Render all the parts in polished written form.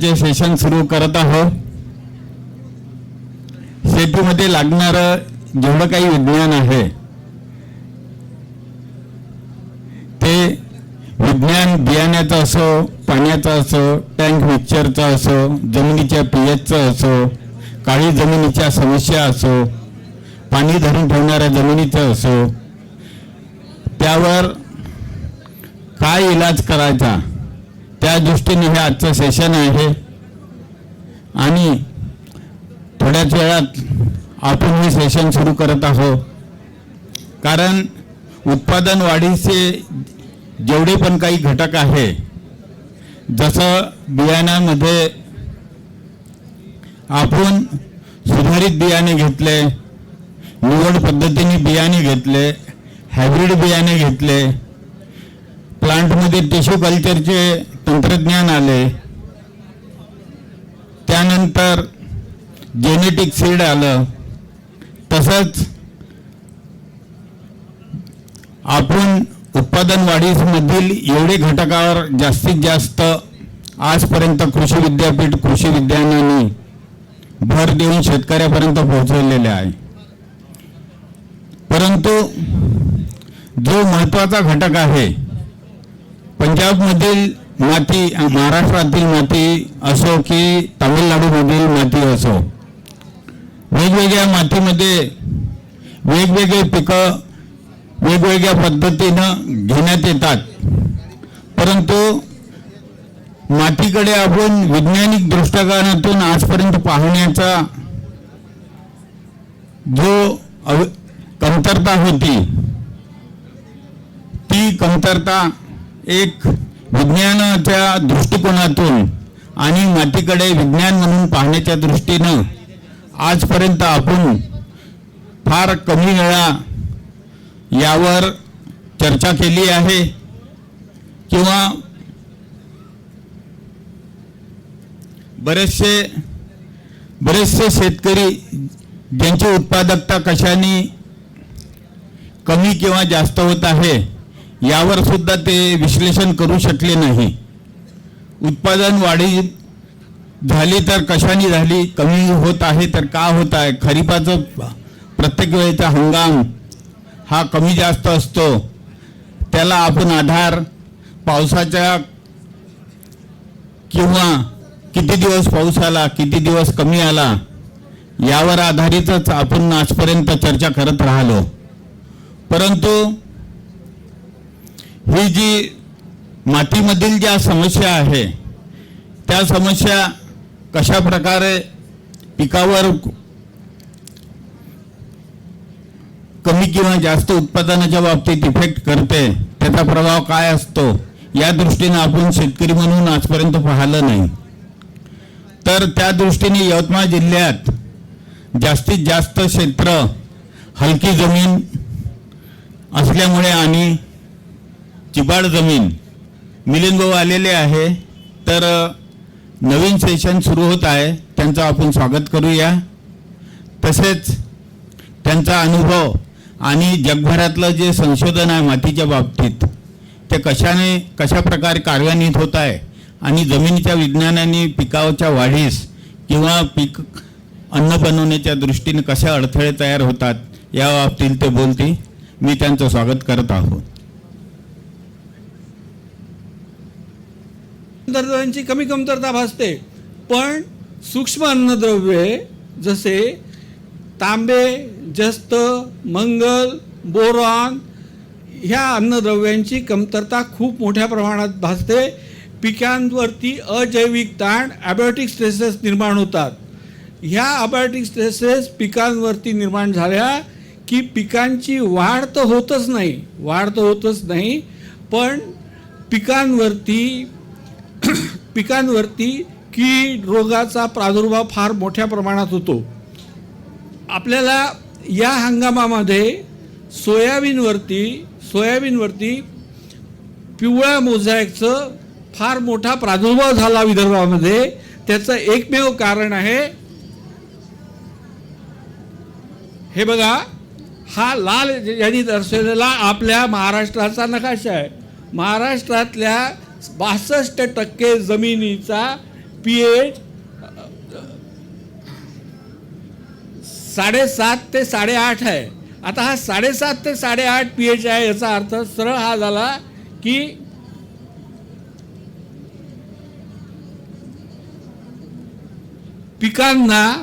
चे सेशन सुरू करत आहोत. शेतीमध्ये लागणारं जेवढं काही विज्ञान आहे ते विज्ञान बियाण्याचं असो, पाण्याचं असो, टँक मिक्सचरचं असो, जमिनीच्या पीएचचं असो, काळी जमिनीच्या समस्या असो, पाणी धरून ठेवणाऱ्या जमिनीचं असो, त्यावर काय इलाज करायचा त्या दृष्टीने हे आजचं सेशन आहे. आणि थोड्याच वेळात आपण हे सेशन सुरू करत आहोत. कारण उत्पादन वाढीचे जेवढे पण काही घटक आहे, जसं बियाण्यामध्ये आपण सुधारित बियाणे घेतले, निवड पद्धतीने बियाणे घेतले, हायब्रिड बियाणे घेतले, प्लांटमध्ये टिश्यू कल्चरचे तंत्रज्ञान आले, त्यानंतर जेनेटिक सीड आलं, तसंच आपण उत्पादन वाढीमधील एवढे घटकावर जास्तीत जास्त आजपर्यंत कृषी विद्यापीठ कृषी विज्ञानाने भर देऊन शेतकऱ्यापर्यंत पोहोचवलेले आहे. परंतु जो महत्त्वाचा घटक आहे, पंजाबमधील माती, महाराष्ट्रातील माती असो की तामिळनाडूमधील माती असो, वेगवेगळ्या मातीमध्ये वेगवेगळे पिकं वेगवेगळ्या पद्धतीनं घेण्यात येतात. परंतु मातीकडे आपण वैज्ञानिक दृष्टिकोनातून आजपर्यंत पाहण्याचा जो कमतरता होती, ती कमतरता एक विज्ञानाच्या दृष्टिकोनातून आणि मातीकडे विज्ञान म्हणून पाहण्याच्या दृष्टीनं आजपर्यंत आपण फार कमी वेळा यावर चर्चा केली आहे. किंवा बरेचसे शेतकरी ज्यांची उत्पादकता कशाने कमी किंवा जास्त होत आहे यावर सुद्धा ते विश्लेषण करू शकले नाही. उत्पादन वाढी झाली तर कशाने झाली, कमी होत आहे तर का होत आहे, खरीपाचं प्रत्येक वेळेचा हंगाम हा कमी जास्त असतो, त्याला आपण आधार पावसाच्या किंवा किती दिवस पाऊस आला, किती दिवस कमी आला यावर आधारितच आपण आजपर्यंत चर्चा करत राहिलो. परंतु ही जी मातीमधील ज्या समस्या आहे त्या समस्या कशा प्रकारे पिकावर कमी किंवा जास्त उत्पादनाच्या बाबतीत इफेक्ट करते, त्याचा प्रभाव काय असतो, या दृष्टीने आपण शेतकरी म्हणून आजपर्यंत पाहिलं नाही. तर त्या दृष्टीने यवतमाळ जिल्ह्यात जास्तीत जास्त क्षेत्र हलकी जमीन असल्यामुळे आणि चिबाड जमीन मिलिंद आलेले आहे. तर नवीन सेशन सुरू होत आहे, त्यांचं आपण स्वागत करूया. तसेच त्यांचा अनुभव आणि जगभरातलं जे संशोधन आहे मातीच्या बाबतीत ते कशा प्रकारे कार्यान्वित होत आहे आणि जमिनीच्या विज्ञानाने पिकाच्या वाढीस किंवा पीक अन्न बनवण्याच्या दृष्टीने कसे अडथळे तयार होतात या बाबतीत ते बोलतील. मी त्यांचं स्वागत करत आहोत. अन्नद्रव्यांची कमतरता भासते, पण सूक्ष्म अन्नद्रव्ये जसे तांबे, जस्त, मंगल, बोरॉन ह्या अन्नद्रव्यांची कमतरता खूप मोठ्या प्रमाणात भासते. पिकांवरती अजैविक ताण ॲबॅटिक स्ट्रेसेस निर्माण होतात. ह्या ॲबॅटिक स्ट्रेसेस पिकांवरती निर्माण झाल्या की पिकांची वाढ तर होतच नाही, पण पिकांवरती कीड रोगाचा प्रादुर्भाव फार मोठ्या प्रमाणात होतो. आपल्याला या हंगामामध्ये सोयाबीनवरती पिवळ्या मोझॅकचं फार मोठा प्रादुर्भाव झाला विदर्भामध्ये. त्याचं एकमेव कारण आहे, हे बघा, हा लाल यांनी दर्शवलेला आपल्या महाराष्ट्राचा नकाशा आहे. महाराष्ट्रातल्या 62% जमिनीचा pH 7.5 ते 8.5 आहे. आता हा 7.5 ते 8.5 pH आहे, याचा अर्थ सरळ हा झाला की पिकांना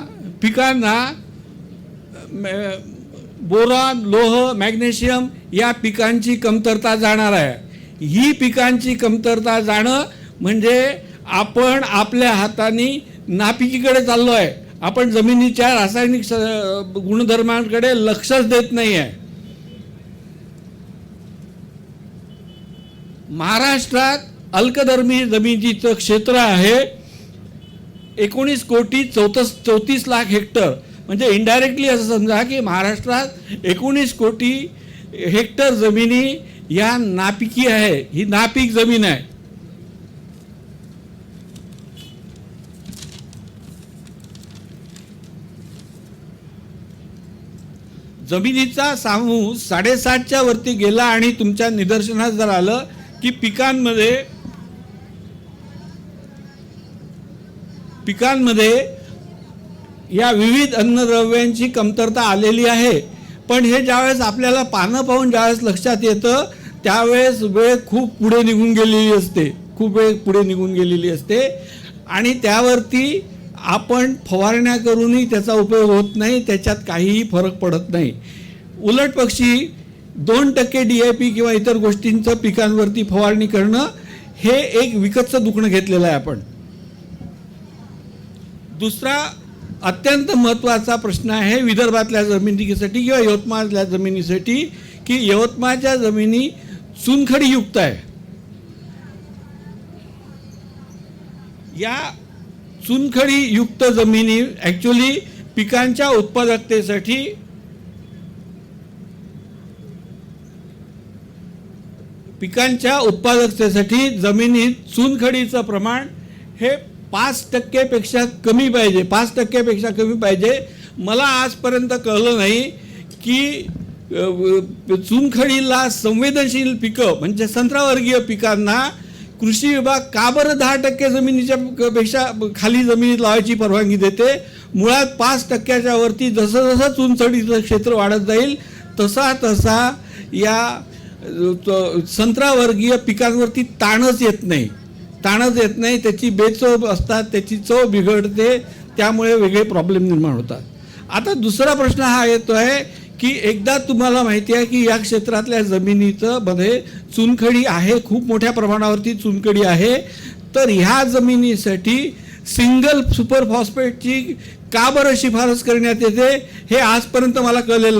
बोरॉन, लोह, मॅग्नेशियम या पिकांची कमतरता जाणार आहे. ही पिकांची कमतरता जाणं म्हणजे आपण आपल्या हाताने नापिकीकडे चाललो आहे. आपण जमिनीच्या रासायनिक गुणधर्मांकडे लक्षच देत नाही आहे. महाराष्ट्रात अल्कधर्मी जमिनीचं क्षेत्र आहे 19,34,00,000 हेक्टर. म्हणजे इनडायरेक्टली असं समजा की महाराष्ट्रात 19 कोटी हेक्टर जमिनी या नापिकी आहे. ही नापीक जमीन आहे. जमिनीचा समूह 7.5च्या वरती गेला आणि तुमच्या निदर्शनास जर आलं की पिकांमध्ये या विविध अन्नद्रव्यांची कमतरता आलेली आहे. पण हे ज्यावेळेस आपल्याला पानं पाहून ज्यावेळेस लक्षात येतं त्यावेळेस वेळ खूप पुढे निघून गेलेली असते आणि त्यावरती आपण फवारण्या करूनही त्याचा उपयोग होत नाही, त्याच्यात काहीही फरक पडत नाही. उलट पक्षी 2% DAP किंवा इतर गोष्टींचं पिकांवरती फवारणी करणं हे एक विकतचं दुखणं घेतलेलं आहे आपण. दुसरा अत्यंत महत्त्वाचा प्रश्न आहे विदर्भातल्या जमिनीसाठी किंवा यवतमाळच्या जमिनीसाठी की यवतमाळच्या जमिनी चुनखडीयुक्त आहे. या चुनखडीयुक्त जमिनी ॲक्च्युली पिकांच्या उत्पादकतेसाठी जमिनीत चुनखडीचं प्रमाण हे 5% पेक्षा कमी पाहिजे. मला आजपर्यंत कळलं नाही की चुनखडीला संवेदनशील पिकं म्हणजे संत्रावर्गीय पिकांना कृषी विभाग का बरं 10% जमिनीच्या पेक्षा खाली जमिनीत लावायची परवानगी देते. मुळात 5%च्या वरती जसं चुनखडीचं क्षेत्र वाढत जाईल तसा या संत्रावर्गीय पिकांवरती ताणच येत नाही. त्याची बेचव असतात, त्याची चव बिघडते, त्यामुळे वेगळे प्रॉब्लेम निर्माण होतात. आता दुसरा प्रश्न हा येतो आहे की एकदा तुम्हाला माहिती आहे की या क्षेत्रातल्या जमिनीचं मध्ये चुनखडी आहे, खूप मोठ्या प्रमाणावरती चुनखडी आहे, तर ह्या जमिनीसाठी सिंगल सुपर फॉस्फेटची का बरं शिफारस करण्यात येते हे आजपर्यंत मला कळलेलं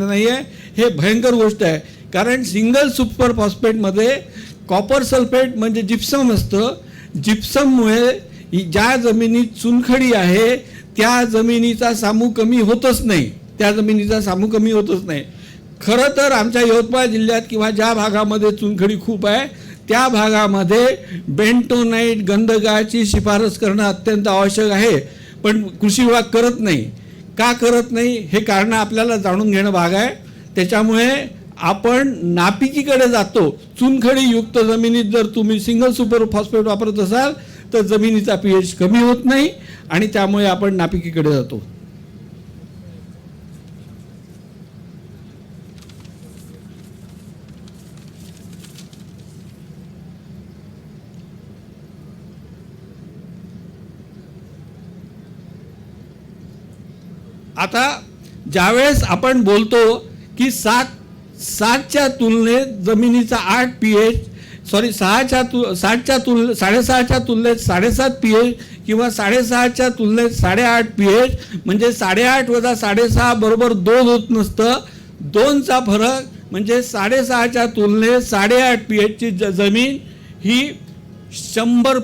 नाही आहे. हे भयंकर गोष्ट आहे. कारण सिंगल सुपर फॉस्फेटमध्ये कॉपर सल्फेट म्हणजे जिप्सम असतं. जिप्सममुळे ज्या जमिनीत चुनखडी आहे त्या जमिनीचा सामू कमी होतच नाही. खरं तर आमच्या यवतमाळ जिल्ह्यात किंवा ज्या भागामध्ये चुनखडी खूप आहे त्या भागामध्ये बेंटोनाइट गंधकाची शिफारस करणं अत्यंत आवश्यक आहे. पण कृषी विभाग करत नाही. का करत नाही हे कारण आपल्याला जाणून घेणं भाग आहे. त्याच्यामुळे आपण नापिकीकडे जातो. चुनखडीयुक्त जमिनीत जर तुम्ही सिंगल सुपर फॉस्फेट वापरत असाल तर जमिनीचा pH कमी होत नाही आणि त्यामुळे आपण नापिकीकडे जातो. आता ज्यावेळेस आपण बोलतो की 7च्या तुलनेत जमिनीचा 8 pH 6च्या तुलनेत 7.5 pH किंवा 6.5च्या तुलनेत 8.5 pH म्हणजे 8.5 वजा 6.5 बरोबर 2 होत नसतं. 2चा फरक म्हणजे 6.5च्या तुलनेत 8.5 pH ची जमीन ही 100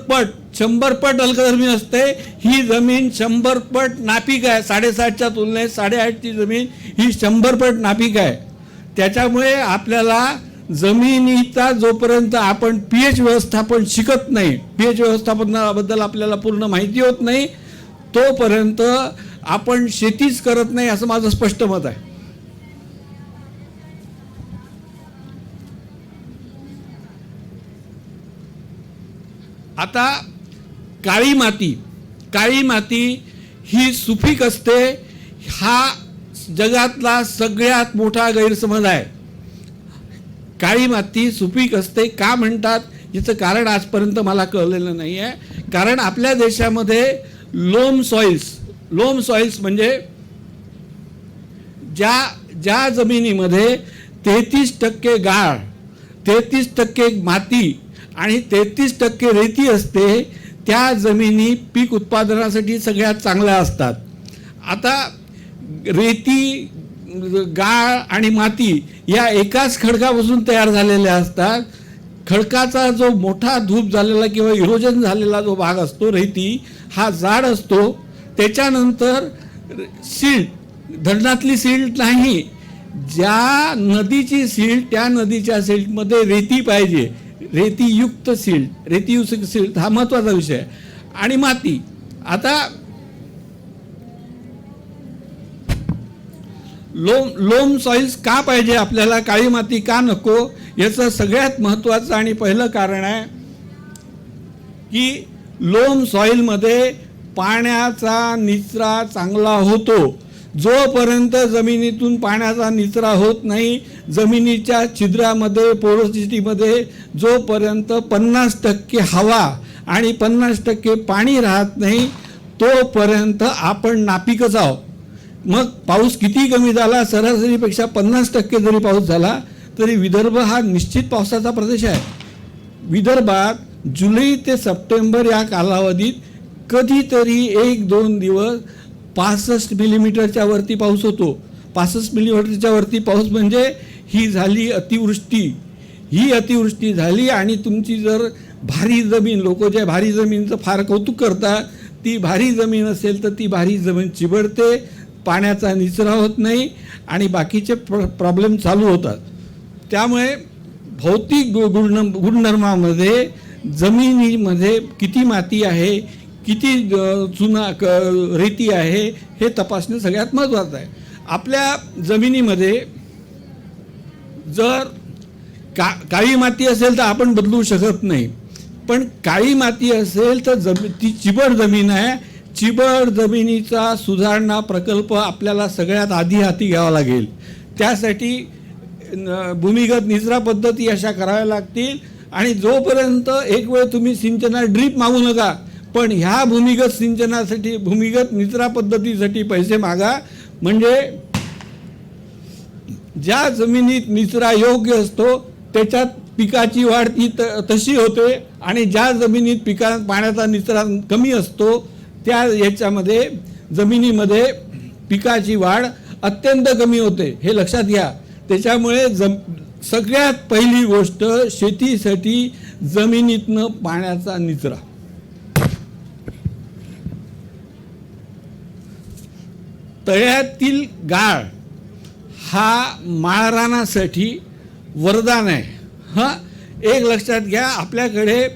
पट अल्कधर्मी असते. ही जमीन 100 पट नापीक आहे. 7.5च्या तुलनेत 8.5ची जमीन ही 100 पट नापीक आहे. त्याच्यामुळे आपल्याला जमिनीचा जोपर्यंत आपण pH व्यवस्थापन शिकत नाही, pH व्यवस्थापनाबद्दल आपल्याला पूर्ण माहिती होत नाही, तोपर्यंत आपण शेतीच करत नाही असं माझं स्पष्ट मत आहे. आता काळी माती ही सुपीक असते, हा जगातला सगळ्यात मोठा गैरसमज आहे. काळी माती सुपीक असते का म्हणतात याचं कारण आजपर्यंत मला कळलेलं नाही आहे. कारण आपल्या देशामध्ये लोम सॉइल्स म्हणजे ज्या जमिनीमध्ये 33% गाळ, 33% माती आणि 33% रेती असते, त्या जमिनी पीक उत्पादनासाठी सगळ्यात चांगल्या असतात. आता रेती, गाळ आणि माती या एकाच खडकापासून तयार झालेल्या असतात. खडकाचा जो मोठा धूप झालेला किंवा इरोजन झालेला जो भाग असतो रेती, हा जाड असतो. त्याच्यानंतर सिल्ट, धरणातली सिल्ट नाही, ज्या नदीची सिल्ट, त्या नदीच्या सिल्टमध्ये रेती पाहिजे, रेतीयुक्त सिल्ट हा महत्त्वाचा विषय आहे. आणि माती, आता लोम सॉइल्स का पाहिजे आपल्याला, काळी माती का नको, याचं सगळ्यात महत्त्वाचं आणि पहिलं कारण आहे की लोम सॉइलमध्ये पाण्याचा निचरा चांगला होतो. जोपर्यंत जमिनीतून पाण्याचा निचरा होत नाही, जमिनीच्या छिद्रामध्ये, पोरोसिटीमध्ये जोपर्यंत 50% हवा आणि 50% पाणी राहत नाही, तोपर्यंत आपण नापिकच आहोत. मग पाऊस किती कमी झाला, सरासरीपेक्षा 50% जरी पाऊस झाला तरी विदर्भ हा निश्चित पावसाचा प्रदेश आहे. विदर्भात जुलै ते सप्टेंबर या कालावधीत कधीतरी 1-2 दिवस 65 मिलीमीटरच्या वरती पाऊस होतो. 65 मिलीमीटरच्या वरती पाऊस म्हणजे ही झाली अतिवृष्टी. ही अतिवृष्टी झाली आणि तुमची जर भारी जमीन, लोक ज्या भारी जमीनचं फार कौतुक करतात, ती भारी जमीन असेल तर ती भारी जमीन चिबडते, पाण्याचा निचरा होत नाही आणि बाकीचे प्रॉब्लेम चालू होतात. त्यामुळे भौतिक गुणधर्मामध्ये जमिनीमध्ये किती माती आहे, किती रेती आहे हे तपासणे सगळ्यात महत्त्वाचं आहे. आपल्या जमिनीमध्ये जर काळी माती असेल तर आपण बदलू शकत नाही, पण काळी माती असेल तर ती चिबड जमीन आहे. चिबड जमिनीचा सुधारणा प्रकल्प आपल्याला सगळ्यात आधी हाती घ्यावा लागेल. त्यासाठी भूमिगत निचरा पद्धती अशा कराव्या लागतील. आणि जोपर्यंत एक वेळ तुम्ही सिंचना ड्रीप मागू नका, पण ह्या भूमिगत सिंचनासाठी, भूमिगत निचरा पद्धतीसाठी पैसे मागा. म्हणजे ज्या जमिनीत निचरा योग्य असतो त्याच्यात पिकाची वाढ ती तशी होते, आणि ज्या जमिनीत पाण्याचा निचरा कमी असतो त्या याच्यामध्ये जमिनीमध्ये पिकाची वाढ अत्यंत कमी होते, हे लक्षात घ्या. त्याच्यामुळे सगळ्यात पहिली गोष्ट शेतीसाठी जमिनीतनं पाण्याचा निचरा. तळ्यातील गाळ हा माळरानासाठी वरदान आहे. हां, एक लक्षात घ्या, आपल्याकडे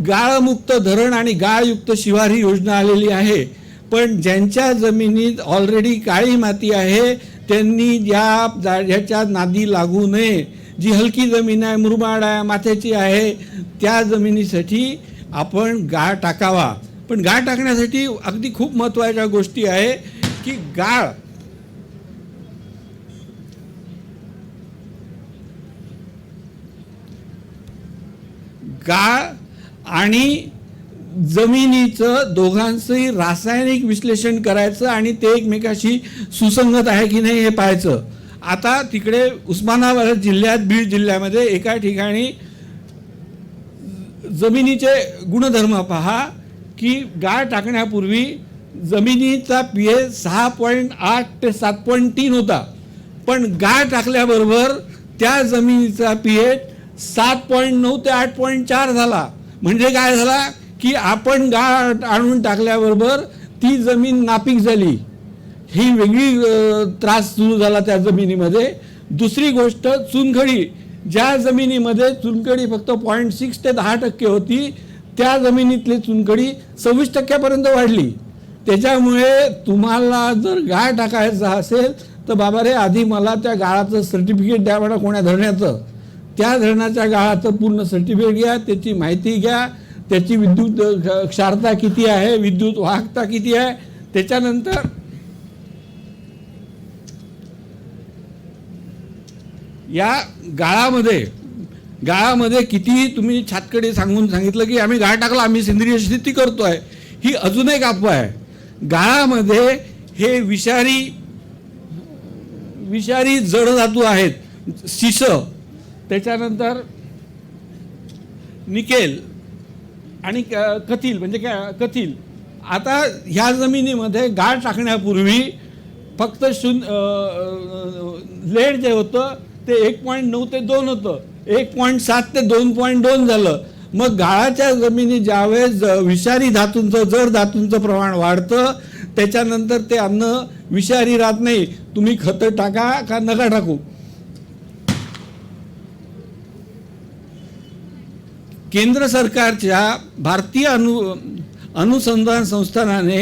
गाळमुक्त धरण आणि गाळयुक्त शिवार ही योजना आलेली आहे. पण ज्यांच्या जमिनीत ऑलरेडी काळी माती आहे त्यांनी ह्याच्या नादी लागू नये. जी हलकी जमीन आहे, मुरमाड आहे, माथ्याची आहे, त्या जमिनीसाठी आपण गाळ टाकावा. पण गाळ टाकण्यासाठी अगदी खूप महत्त्वाच्या गोष्टी आहे की गाळ आणि जमिनीचं दोघांचंही रासायनिक विश्लेषण करायचं आणि ते एकमेकाशी सुसंगत आहे की नाही हे पाहायचं. आता तिकडे उस्मानाबाद जिल्ह्यात, बीड जिल्ह्यामध्ये एका ठिकाणी जमिनीचे गुणधर्म पहा की गाळ टाकण्यापूर्वी जमिनीचा pH 6.8 ते 7.3 होता, पण गाळ टाकल्याबरोबर त्या जमिनीचा pH 7.9 ते 8.4 झाला. म्हणजे काय झाला की आपण गाळ आणून टाकल्याबरोबर ती जमीन नापीक झाली. ही वेगळी त्रास सुरू झाला त्या जमिनीमध्ये. दुसरी गोष्ट, चुनखडी. ज्या जमिनीमध्ये चुनखडी फक्त 0.6 ते 10% होती, त्या जमिनीतली चुनखडी 26% वाढली. त्याच्यामुळे तुम्हाला जर गाळ टाकायचा असेल तर बाबा रे, आधी मला त्या गाळाचं सर्टिफिकेट द्या म्हणा, कोण्या धरणाचं. त्या धरणाच्या गाळाचं पूर्ण सर्टिफिकेट घ्या, त्याची माहिती घ्या, त्याची विद्युत क्षारता किती आहे, विद्युत वाहकता किती आहे. त्याच्यानंतर या गाळामध्ये किती तुम्ही छातकडे सांगून सांगितलं की आम्ही गाळ टाकला, आम्ही सेंद्रिय शेती करतोय, ही अजून एक अफवा आहे. गाळामध्ये हे विषारी जड धातू आहेत, शिस, त्याच्यानंतर निकेल आणि कथील, म्हणजे काय कथील. आता ह्या जमिनीमध्ये गाळ टाकण्यापूर्वी फक्त लेड जे होतं ते 1.9 ते 2 होतं, 1.7 ते 2.2 झालं. मग गाळाच्या जमिनी ज्यावेळेस विषारी धातूंचं, जड धातूंचं प्रमाण वाढतं, त्याच्यानंतर ते अन्न विषारी राहत नाही. तुम्ही खतं टाका का नका टाकू. केंद्र सरकारच्या भारतीय अनुसंधान संस्थानाने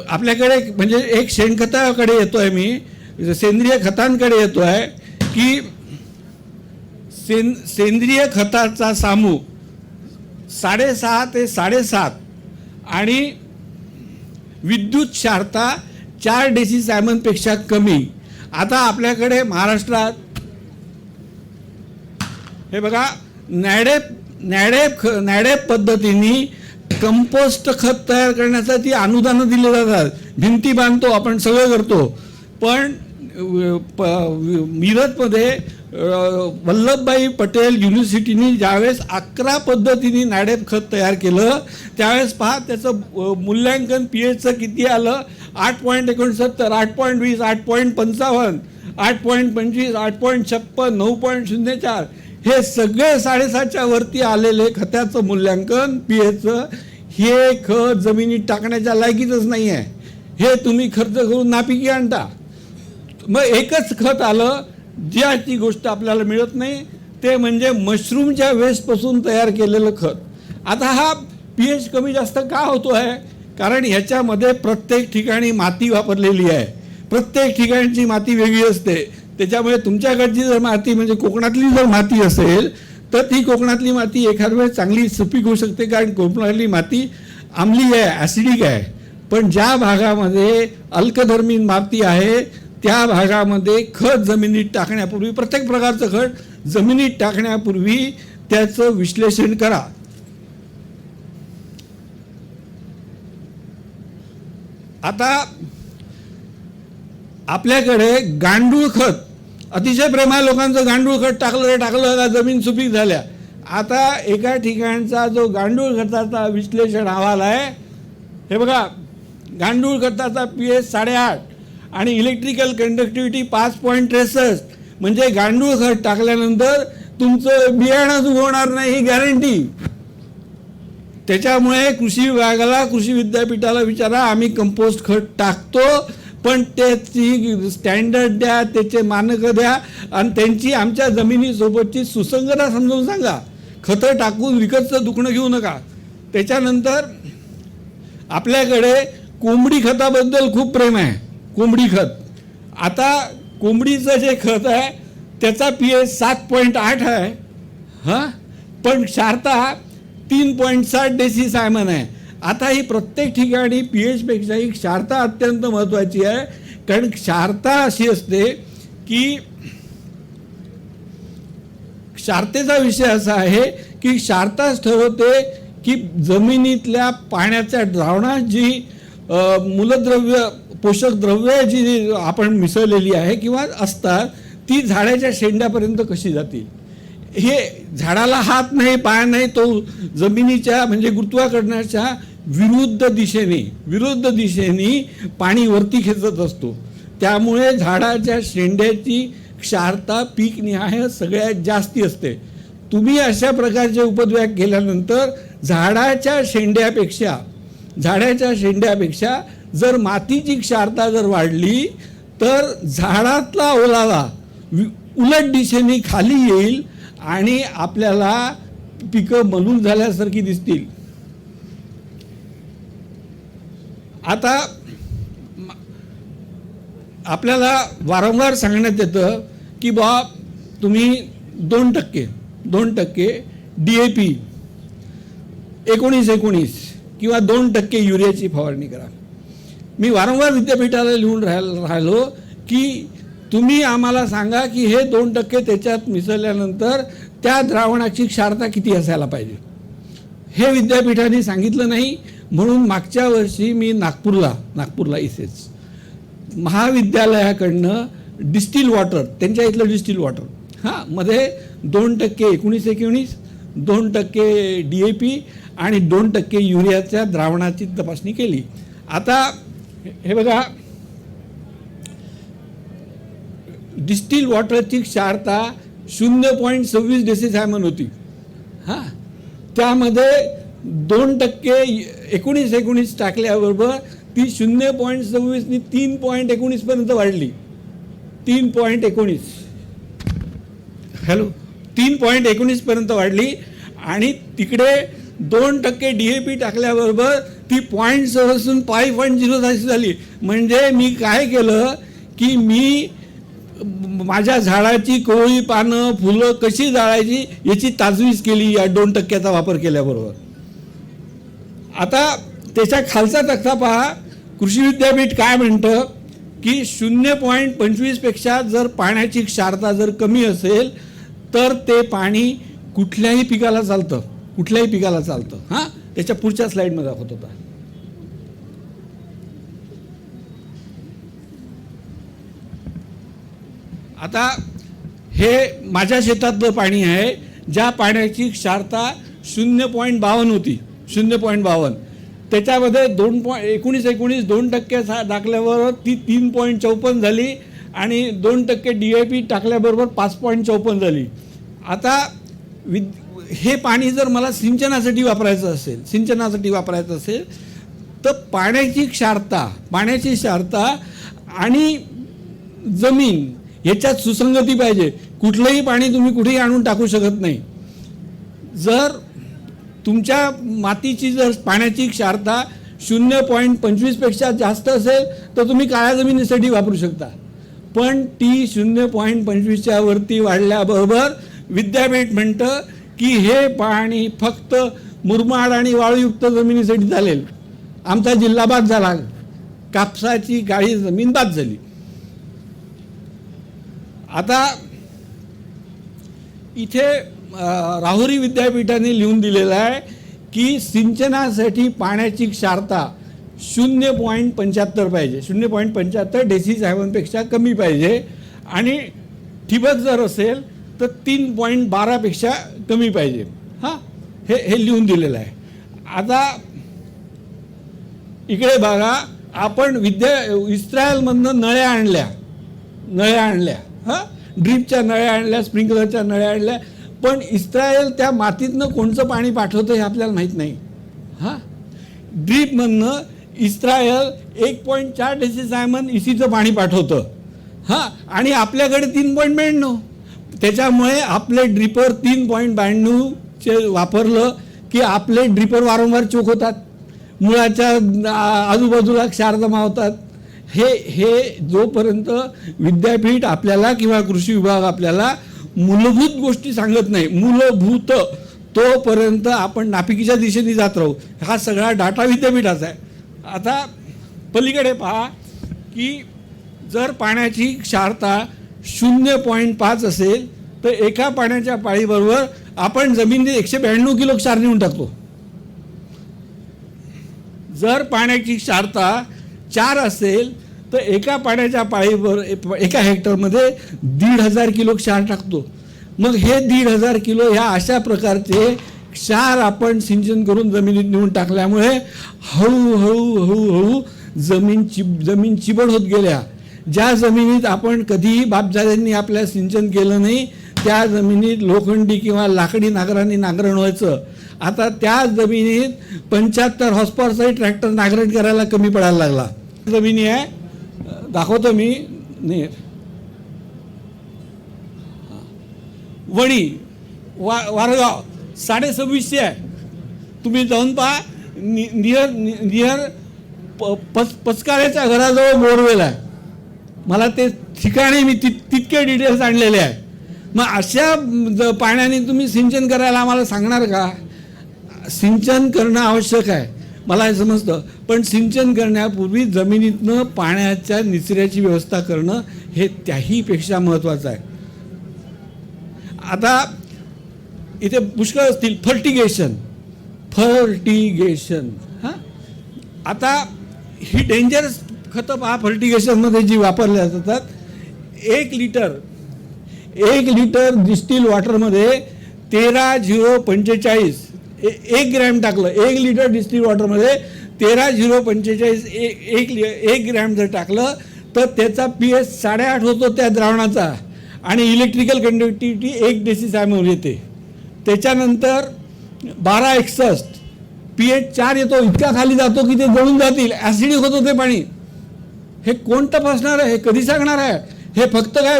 आपल्याकडे, म्हणजे एक शेणखताकडे येतोय मी, सेंद्रिय खतांकडे येतोय की सेंद्रिय खताचा सामू 6.5 ते 7.5 आणि विद्युत क्षारता 4 डेसिसॅमनपेक्षा कमी. आता आपल्याकडे महाराष्ट्रात हे बघा, नॅडेप पद्धतीने कंपोस्ट खत तयार करण्यासाठी अनुदानं दिले जातात. भिंती बांधतो आपण, सगळं करतो. पण मिरजमध्ये वल्लभभाई पटेल युनिव्हर्सिटीने ज्यावेळेस 11 पद्धतीने नाडेप खत तयार केलं, त्यावेळेस पहा त्याचं मूल्यांकन पीएचचं किती आलं, 8.69, 8.20, 8.55, 8.25, 8.56, 9.04. हे सगळे 7.5च्या वरती आलेले खताचं मूल्यांकन पीएचचं, हे खत जमिनीत टाकण्याच्या लायकीतच नाही आहे. हे तुम्ही खर्च करून नापिकी आणता. मग एकच खत आलं ज्याची गोष्ट आपल्याला मिळत नाही, ते म्हणजे मशरूमच्या वेस्टपासून तयार केलेलं खत. आता हा पीएच कमी जास्त का होतो आहे, कारण ह्याच्यामध्ये प्रत्येक ठिकाणी माती वापरलेली आहे. प्रत्येक ठिकाणची माती वेगळी असते. त्याच्यामुळे तुमच्याकडची जर माती, म्हणजे कोकणातली जर माती असेल तर ती कोकणातली माती एखाद्या वेळेस चांगली सुपीक होऊ शकते, कारण कोकणातली माती आम्ली आहे, ॲसिडिक आहे. पण ज्या भागामध्ये अल्कधर्मी माती आहे त्या भागामध्ये खत जमिनीत टाकण्यापूर्वी, प्रत्येक प्रकारचं खत जमिनीत टाकण्यापूर्वी त्याचं विश्लेषण करा. आता आपल्याकडे गांडूळ खत, अतिशय प्रेम आहे लोकांचं, गांडूळ खत टाकलं का जमीन सुपीक झाल्या. आता एका ठिकाणचा जो गांडूळ खताचा विश्लेषण अहवाल आहे, हे बघा, गांडूळ खताचा पीएच 8.5 आणि इलेक्ट्रिकल कंडक्टिव्हिटी 5.63, म्हणजे गांडूळ खत टाकल्यानंतर तुमचं बियाणंच उगवणार नाही ही गॅरंटी. त्याच्यामुळे कृषी विभागाला, कृषी विद्यापीठाला विचारा, आम्ही कंपोस्ट खत टाकतो, पण त्याची स्टँडर्ड द्या, त्याचे मानकं द्या आणि त्यांची आमच्या जमिनीसोबतची सुसंगता समजावून सांगा. खतं टाकून विकतचं दुखणं घेऊ नका. त्याच्यानंतर आपल्याकडे कोंबडी खताबद्दल खूप प्रेम आहे. कोंबडी खत, आता कोंबडीचं जे खत आहे त्याचा पीएच 7.8 आहे, हां, पण क्षारता 3.7 डेसिसॅमन आहे. आता ही प्रत्येक ठिकाणी पीएचपेक्षा ही क्षारता अत्यंत महत्त्वाची आहे, कारण क्षारता अशी असते की क्षारतेचा विषय असा आहे की क्षारताच ठरवते की जमिनीतल्या पाण्याच्या द्रावणात जी मूलद्रव्य, पोषक द्रव्य जी आपण मिसळलेली आहे किंवा असतात, ती झाडाच्या शेंड्यापर्यंत कशी जातील. हे झाडाला हात नाही, पाय नाही, तो जमिनीच्या, म्हणजे गुरुत्वाकर्षणाच्या विरुद्ध दिशेने पाणी वरती खेचत असतो. त्यामुळे झाडाच्या शेंड्याची क्षारता पीकनिहाय सगळ्यात जास्ती असते. तुम्ही अशा प्रकारचे उपद्व्याप केल्यानंतर झाडाच्या शेंड्यापेक्षा जर मातीची क्षारता जर वाढली तर झाडातला ओलावा उलट दिशेने खाली येईल आणि आपल्याला पिकं मलूल झाल्यासारखी दिसतील. आता आपल्याला वारंवार सांगण्यात येतं की बा तुम्ही 2% DAP 19-19 किंवा 2% युरियाची फवारणी करा. मी वारंवार विद्यापीठाला लिहून राहिलो की तुम्ही आम्हाला सांगा की हे 2% त्याच्यात मिसळल्यानंतर त्या द्रावणाची क्षारता किती असायला पाहिजे. हे विद्यापीठाने सांगितलं नाही. म्हणून मागच्या वर्षी मी नागपूरला इथेच महाविद्यालयाकडनं डिस्टिल वॉटर, त्यांच्या इथलं डिस्टिल वॉटर मध्ये 2% 19-19, 2% DAP आणि 2% युरियाच्या द्रावणाची तपासणी केली. आता हे बघा, डिस्टिल वॉटरची क्षारता 0.26 डेसिसायमन होती. त्यामध्ये 2% 19-19 टाकल्याबरोबर ती 0.26 नी 3.19 पर्यंत वाढली. 3.19 3.19 पर्यंत वाढली. आणि तिकडे 2% DAP टाकल्याबरोबर ती 0.7 5.0 झाली. म्हणजे मी काय केलं की मी माझ्या झाडाची कोवळी पानं फुलं कशी जाळायची याची ताजवीज केली या 2%चा वापर केल्याबरोबर. आता त्याच्या खालचा तक्ता पहा. कृषी विद्यापीठ काय म्हणतं की 0.25 पेक्षा जर पाण्याची क्षारता जर कमी असेल तर ते पाणी कुठल्याही पिकाला चालतं. त्याच्या पुढच्या स्लाइडमध्ये दाखवत होता. आता हे माझ्या शेतातलं पाणी आहे ज्या पाण्याची क्षारता 0.52 होती. 0.52 त्याच्यामध्ये 19-19 2% टाकल्याबरोबर ती 3.54 झाली आणि 2% DAP टाकल्याबरोबर 5.54 झाली. आता हे पाणी जर मला सिंचनासाठी वापरायचं असेल तर पाण्याची क्षारता आणि जमीन याच्यात सुसंगती पाहिजे. कुठलंही पाणी तुम्ही कुठेही आणून टाकू शकत नाही. जर तुमच्या मातीची जर पाण्याची क्षारता 0.25 पेक्षा जास्त असेल तर तुम्ही काळ्या जमिनीसाठी वापरू शकता. पण ती 0.25च्या वरती वाढल्याबरोबर विद्यापीठ म्हणतं की हे पाणी फक्त मुरमाड आणि वाळूयुक्त जमिनीसाठी चालेल. आमचा जिल्हा बाद झाला. कापसाची काळी जमीन बाद झाली. आता इथे राहुरी विद्यापीठाने लिहून दिलेलं आहे की सिंचनासाठी पाण्याची क्षारता 0.75 पाहिजे. 0.75 डेसिसायमनपेक्षा कमी पाहिजे. आणि ठिबक जर असेल तर 3.12 पेक्षा कमी पाहिजे. हे लिहून दिलेलं आहे. आता इकडे बघा, आपण इस्रायलमधनं नळ्या आणल्या ड्रीपच्या नळ्या आणल्या, स्प्रिंकलरच्या नळ्या आणल्या. पण इस्रायल त्या मातीतनं कोणचं पाणी पाठवतं हे आपल्याला माहीत नाही. ड्रीपमधनं इस्रायल 1.4 डेसिसायमन इसीचं पाणी पाठवतं आणि आपल्याकडे 3.92. त्याच्यामुळे आपले ड्रिपर 3.92चे वापरलं की आपले ड्रिपर वारंवार चोक होतात. मुळाच्या आजूबाजूला क्षार जमा होतात. हे जोपर्यंत विद्यापीठ आपल्याला किंवा कृषी विभाग आपल्याला मूलभूत गोष्टी सांगत नाही, तोपर्यंत आपण नापिकीच्या दिशेने जात राहू. हा सगळा डाटा विद्यापीठाचा आहे. आता पलीकडे पहा की जर पाण्याची क्षारता 0.5 असेल तर एका पाण्याच्या पाळीबरोबर आपण जमिनीत 192 किलो क्षार नेऊन टाकतो. जर पाण्याची क्षारता 4 असेल तर एका पाण्याच्या पाळीबरोबर एका हेक्टरमध्ये 1,500 किलो क्षार टाकतो. मग हे 1,500 किलो ह्या अशा प्रकारचे क्षार आपण सिंचन करून जमिनीत नेऊन टाकल्यामुळे हळूहळू जमीन चिबड होत गेल्या. ज्या जमिनीत आपण कधीही बापजाद्यांनी आपल्या सिंचन केलं नाही त्या जमिनीत लोखंडी किंवा लाकडी नांगरांनी नांगरण व्हायचं. आता त्या जमिनीत 75 हॉर्सपॉवरचाही ट्रॅक्टर नांगरण करायला कमी पडायला लागला. जमिनी आहे, दाखवतो मी. वणी वारगाव 2650 आहे. तुम्ही जाऊन पहा. नियर पचकाळ्याच्या घराजवळ बोरवेल आहे. मला ते ठिकाणी मी तितके डिटेल्स आणलेले आहे. मग अशा पाण्याने तुम्ही सिंचन करायला आम्हाला सांगणार का? सिंचन करणं आवश्यक आहे, मला हे समजतं, पण सिंचन करण्यापूर्वी जमिनीतनं पाण्याच्या निचऱ्याची व्यवस्था करणं हे त्याहीपेक्षा महत्त्वाचं आहे. आता इथे पुष्कळ असतील फर्टिगेशन हां. आता ही डेंजरस खतं पहा फर्टिगेशनमध्ये जी वापरल्या जातात. 1 लिटर डिस्टिल वॉटरमध्ये 13,045 1 ग्रॅम टाकलं. 1 लिटर डिस्टिल वॉटरमध्ये 13,045 1 ग्रॅम जर टाकलं तर त्याचा pH 8.5 होतो त्या द्रावणाचा आणि इलेक्ट्रिकल कंडक्टिव्हिटी 1 डेसिसायमोल येते. त्याच्यानंतर 1261 pH 4 येतो. इतका खाली जातो की ते जळून जातील, ॲसिडिक होतं ते पाणी. हे कोण तपासणार आहे, हे कधी सांगणार आहे? हे फक्त काय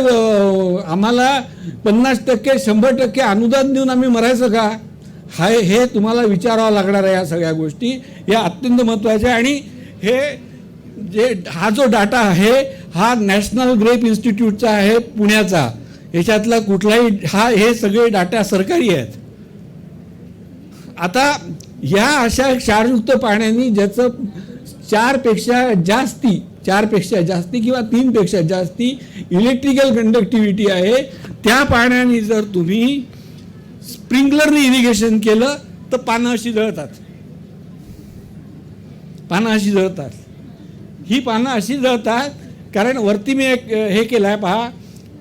आम्हाला 50% 100% अनुदान देऊन आम्ही मरायचं का? हे तुम्हाला विचारावं लागणार आहे. या सगळ्या गोष्टी या अत्यंत महत्त्वाच्या. आणि हा जो डाटा आहे हा नॅशनल ग्रेप इन्स्टिट्यूटचा आहे पुण्याचा. याच्यातला कुठलाही हे सगळे डाटा सरकारी आहेत. आता या अशा क्षारयुक्त पाण्याने ज्याचं 4 पेक्षा जास्ती किंवा 3 पेक्षा जास्ती इलेक्ट्रिकल कंडक्टिव्हिटी आहे, त्या पाण्याने जर तुम्ही स्प्रिंकलरने इरिगेशन केलं तर पानं अशी जळतात. ही पानं अशी जळतात कारण वरती मी एक हे केलं आहे पहा.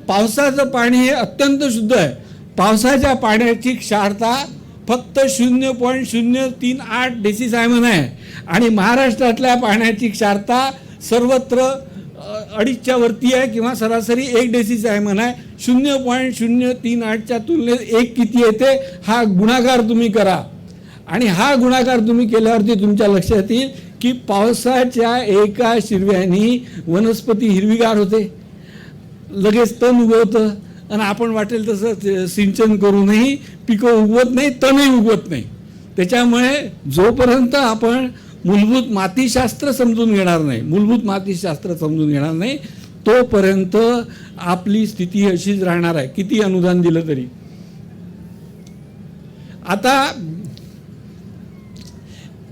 पावसाचं पाणी हे अत्यंत शुद्ध आहे. पावसाच्या पाण्याची क्षारता फक्त 0.038 डेसिसायमन आहे आणि महाराष्ट्रातल्या पाण्याची क्षारता सर्वत्र 2.5च्या वरती आहे किंवा सरासरी 1 डेसिसायमन आहे. 0.038च्या तुलनेत 1 किती येते हा गुणाकार तुम्ही करा आणि हा गुणाकार तुम्ही केल्यावरती तुमच्या लक्षात येईल की पावसाच्या एका शिरव्यानी वनस्पती हिरवीगार होते, लगेच तण उगवतं आणि आपण वाटेल तसं सिंचन करूनही पिकं उगवत नाही, तणही उगवत नाही. त्याच्यामुळे जोपर्यंत आपण मूलभूत मातीशास्त्र समजून घेणार नाही तोपर्यंत आपली स्थिती अशीच राहणार आहे किती अनुदान दिलं तरी. आता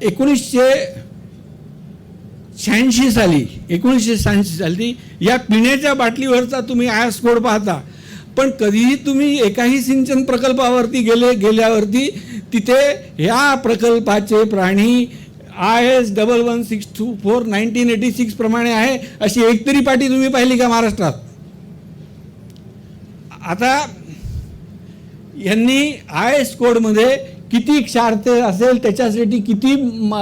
1986 साली या पिण्याच्या बाटलीवरचा तुम्ही आयएस कोड पाहता, पण कधीही तुम्ही एकाही सिंचन प्रकल्पावरती गेल्यावरती तिथे ह्या प्रकल्पाचे प्राणी IS 1164 1986 प्रमाणे आहे अशी एकतरी पाटी तुम्ही पाहिली का महाराष्ट्रात? आता यांनी IS कोडमध्ये किती क्षारते असेल, त्याच्यासाठी किती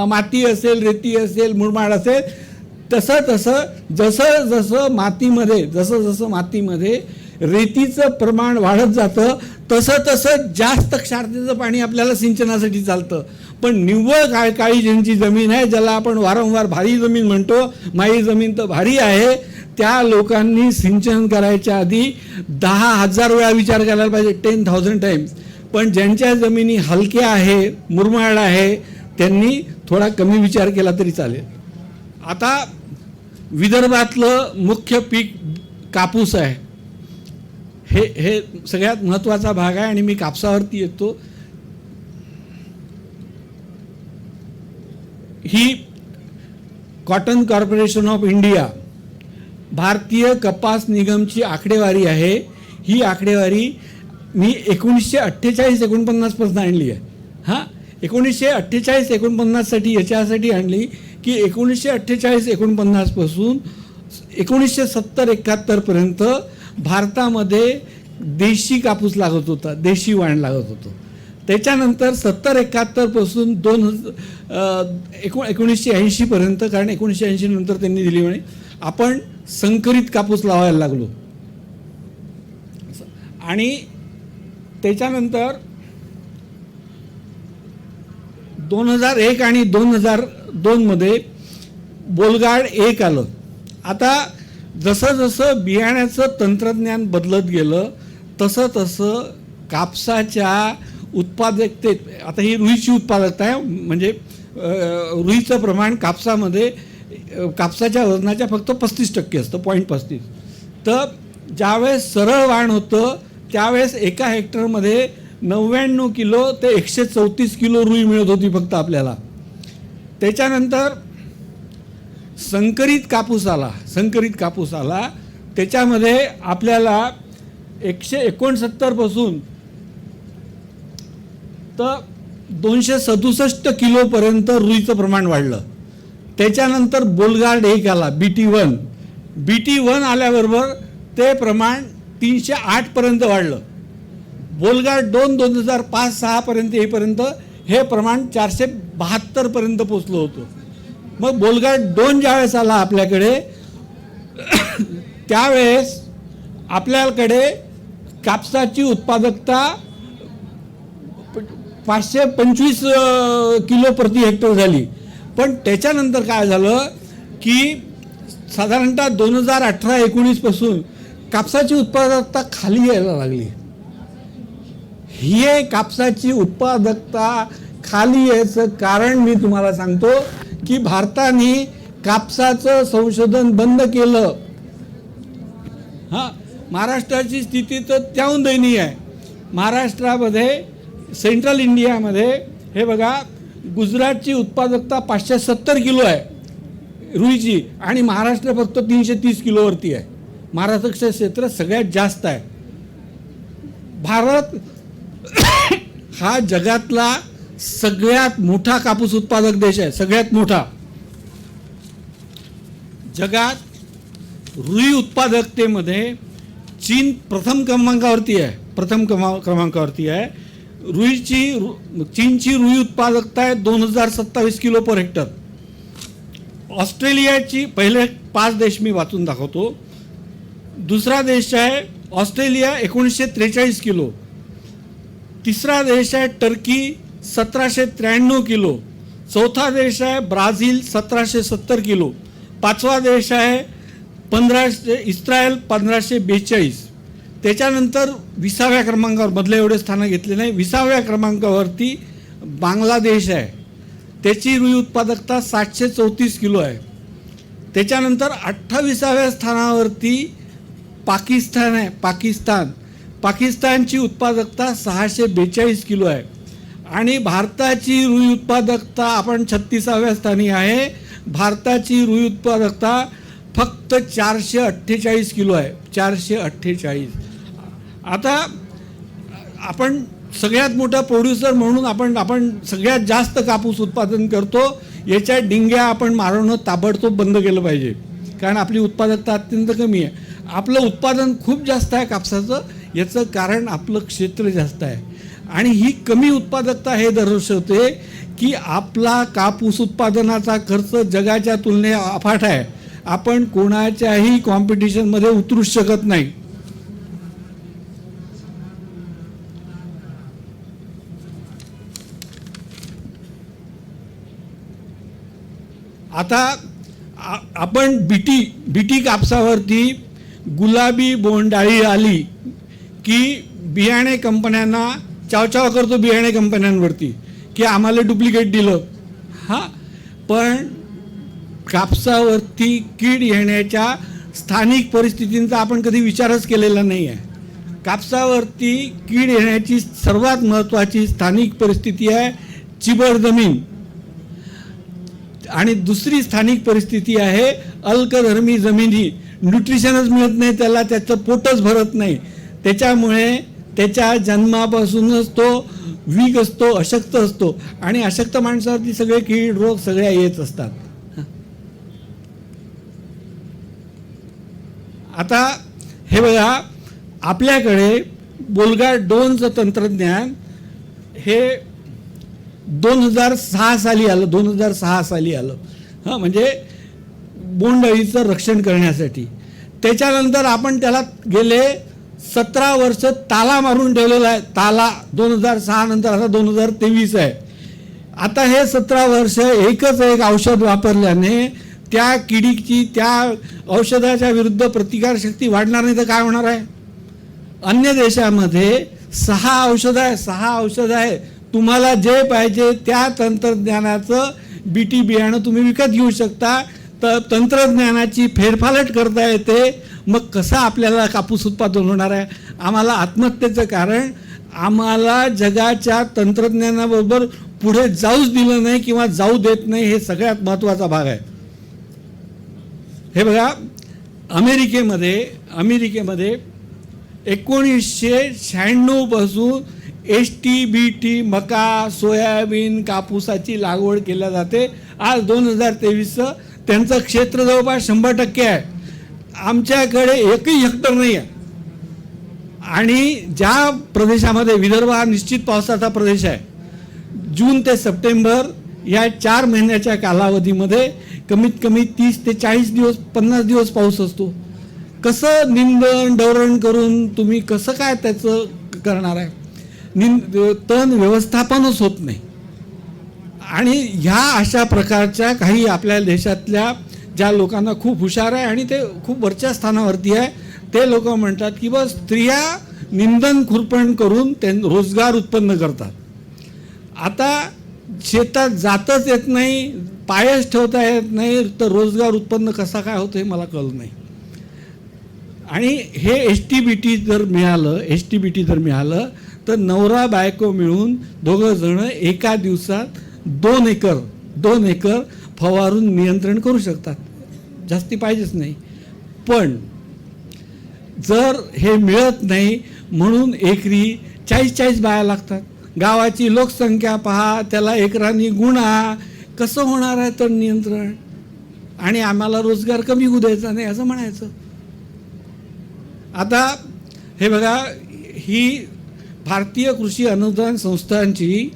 माती असेल, रेती असेल, मुरमाड असेल, जसं मातीमध्ये रेतीचं प्रमाण वाढत जातं तसं जास्त क्षारतेचं पाणी आपल्याला सिंचनासाठी चालतं. पण निव्वळ काळी ज्यांची जमीन आहे, ज्याला आपण वारंवार भारी जमीन म्हणतो, माई जमीन तर भारी आहे, त्या लोकांनी सिंचन करायच्या आधी 10,000 वेळा विचार करायला पाहिजे, 10,000 टाइम्स. पण ज्यांच्या जमिनी हलक्या आहे, मुरमाड आहे, त्यांनी थोडा कमी विचार केला तरी चालेल. आता विदर्भातलं मुख्य पीक कापूस आहे. हे सगळ्यात महत्त्वाचा भाग आहे आणि मी कापसावरती येतो. ही कॉटन कॉर्पोरेशन ऑफ इंडिया, भारतीय कपास निगमची आकडेवारी आहे. ही आकडेवारी मी 1948-49 पासून आणली आहे. 1948-49 साठी याच्यासाठी आणली की 1948-49 पासून 1970-71 पर्यंत भारतामध्ये देशी कापूस लागत होता, देशी वाण लागत होतं. त्याच्यानंतर 70-71 पासून 1980 पर्यंत, कारण 1980 नंतर त्यांनी दिली म्हणे, आपण संकरित कापूस लावायला लागलो. आणि त्याच्यानंतर 2001 आणि 2002 मध्ये बोलगाड 1 आलं. आता जसं बियाण्याचं तंत्रज्ञान बदलत गेलं तसं कापसाच्या उत्पादकतेत, आता ही रुईची उत्पादकता आहे, म्हणजे रुईचं प्रमाण कापसामध्ये कापसाच्या वजनाच्या फक्त 35% असतं, 0.35. तर ज्यावेळेस सरळ वाण होतं त्यावेळेस एका हेक्टरमध्ये 99 किलो ते 134 किलो रुई मिळत होती फक्त आपल्याला. त्याच्यानंतर संकरित कापूस आला. त्याच्यामध्ये आपल्याला 169 पासून तर 267 किलोपर्यंत रुईचं प्रमाण वाढलं. त्याच्यानंतर बोलगार्ड 1 आला, BT1 आल्याबरोबर ते प्रमाण 308 पर्यंत वाढलं. बोलगार्ड 2 2005-06 पर्यंत येईपर्यंत हे प्रमाण 472 पर्यंत पोचलं होतं. मग बोलगार्ड 2 ज्यावेळेस आला आपल्याकडे त्यावेळेस आपल्याकडे कापसाची उत्पादकता 525 किलो प्रति हेक्टर झाली. पण त्याच्यानंतर काय झालं की साधारणतः 2018-19 पासून कापसाची उत्पादकता खाली यायला लागली. ही कापसाची उत्पादकता खाली यायचं कारण मी तुम्हाला सांगतो की भारताने कापसाचं संशोधन बंद केलं. महाराष्ट्राची स्थिती तर त्याहून दयनीय आहे. महाराष्ट्रामध्ये सेंट्रल इंडियामध्ये हे बघा, गुजरातची उत्पादकता 570 किलो आहे रुईची आणि महाराष्ट्र फक्त 330 किलोवरती आहे. महाराष्ट्राचं क्षेत्र सगळ्यात जास्त आहे. भारत हा जगातला सगळ्यात मोठा कापूस उत्पादक देश आहे, सगळ्यात मोठा. जगात रुई उत्पादकतेमध्ये चीन प्रथम क्रमांकावरती आहे. चीनची रुई उत्पादकता आहे 2027 किलो पर हेक्टर. ऑस्ट्रेलियाची पहिले 5 देश मी वाचून दाखवतो. दुसरा देश आहे ऑस्ट्रेलिया 1943 किलो. तिसरा देश आहे टर्की 1793 किलो. चौथा देश आहे ब्राझील 1770 किलो. पाचवा देश आहे इस्रायल 1542. त्याच्यानंतर 20व्या क्रमांकावर, मधले एवढे स्थानं घेतले नाही, 20व्या क्रमांकावरती बांगलादेश आहे. त्याची रुई उत्पादकता 734 किलो आहे. त्याच्यानंतर 28व्या स्थानावरती पाकिस्तान आहे. पाकिस्तानची उत्पादकता 642 किलो आहे. आणि भारताची रुई उत्पादकता आपण 36व्या स्थानी आहे. भारताची रुई उत्पादकता फक्त 448 किलो आहे, 448. आता आपण सगळ्यात मोठा प्रोड्युसर म्हणून आपण सगळ्यात जास्त कापूस उत्पादन करतो. याच्या डिंग्या आपण मारवणं ताबडतोब बंद केलं पाहिजे, कारण आपली उत्पादकता अत्यंत कमी आहे. आपलं उत्पादन खूप जास्त आहे कापसाचं, याचं कारण आपलं क्षेत्र जास्त आहे. आणि ही कमी उत्पादकता हे दर्शवते की आपला कापूस उत्पादनाचा खर्च जगाच्या तुलनेत अफाट आहे. आपण कोणाच्याही कॉम्पिटिशनमध्ये उतरू शकत नाही. आता आपण बीटी कापसावरती गुलाबी बोंडाळी आली की बियाणे कंपन्यांना चावचाव करतो, बियाणे कंपन्यांवरती की आम्हाला डुप्लिकेट दिलं. पण कापसावरती कीड येण्याच्या स्थानिक परिस्थितींचा आपण कधी विचारच केलेला नाही आहे. कापसावरती कीड येण्याची सर्वात महत्त्वाची स्थानिक परिस्थिती आहे चिबड जमीन. आणि दुसरी स्थानिक परिस्थिती आहे अल्कधर्मी जमिनी. न्यूट्रिशनच मिळत नाही त्याला, त्याचं पोटच भरत नाही. त्याच्यामुळे त्याच्या जन्मापासूनच तो वीक असतो, अशक्त असतो. आणि अशक्त माणसावरती सगळे कीड रोग सगळ्या येत असतात. आता हे बघा, आपल्याकडे बोलगार्ड 2चं तंत्रज्ञान हे 2006 साली आलं. म्हणजे बोंडअळीचं रक्षण करण्यासाठी. त्याच्यानंतर आपण त्याला गेले 17 वर्ष ताला मारून ठेवलेला आहे. ताला 2006 नंतर आता 2023 आहे. आता हे 17 वर्ष एकच एक औषध वापरल्याने त्या किडीची, त्या औषधाच्या विरुद्ध प्रतिकारशक्ती वाढणार नाही तर काय होणार आहे? अन्य देशामध्ये 6 औषध आहे. तुम्हाला जे पाहिजे त्या तंत्रज्ञानाचं बीटी बियाणं तुम्ही विकत घेऊ शकता. तर तंत्रज्ञानाची फेरफालट करता येते. मग कसं आपल्याला कापूस उत्पादन होणार आहे? आम्हाला आत्महत्येचं कारण आम्हाला जगाच्या तंत्रज्ञानाबरोबर पुढे जाऊच दिलं नाही किंवा जाऊ देत नाही, हे सगळ्यात महत्त्वाचा भाग आहे. हे बघा, अमेरिकेमध्ये 1996 पासून HTBT मका, सोयाबीन, कापूसाची लागवड केल्या जाते. आज 2023चं त्यांचं क्षेत्र जवळपास 100% आहे. आमच्याकडे एकही हेक्टर नाही आहे. आणि ज्या प्रदेशामध्ये, विदर्भ हा निश्चित पावसाचा प्रदेश आहे, जून ते सप्टेंबर या 4 महिन्याच्या कालावधीमध्ये कमीत कमी 30 ते 40 दिवस, 50 दिवस पाऊस असतो. कसं निंदण डवरण करून तुम्ही कसं काय त्याचं करणार आहे? तण व्यवस्थापनच होत नाही. आणि ह्या अशा प्रकारच्या काही आपल्या देशातल्या ज्या लोकांना खूप हुशार आहे आणि ते खूप वरच्या स्थानावरती आहे, ते लोक म्हणतात की बस स्त्रिया निंदन खुरपण करून रोजगार उत्पन्न करतात. आता शेतात जातच येत नाही, पायच ठेवता येत नाही, तर रोजगार उत्पन्न कसा काय होतं हे मला कळलं नाही. आणि हे HTBT जर मिळालं तर नवरा बायको मिळून दोघं जण एका दिवसात 2 एकर फवारून नियंत्रण करू शकतात. जास्ती पाहिजेच नाही. पण जर हे मिळत नाही म्हणून एकरी 40 बाया लागतात. गावाची लोकसंख्या पहा, त्याला एकरांनी गुणा, कसं होणार आहे तर नियंत्रण? आणि आम्हाला रोजगार कमी होऊ द्यायचा नाही असं म्हणायचं. आता हे बघा, ही भारतीय कृषी अनुदान संस्थांची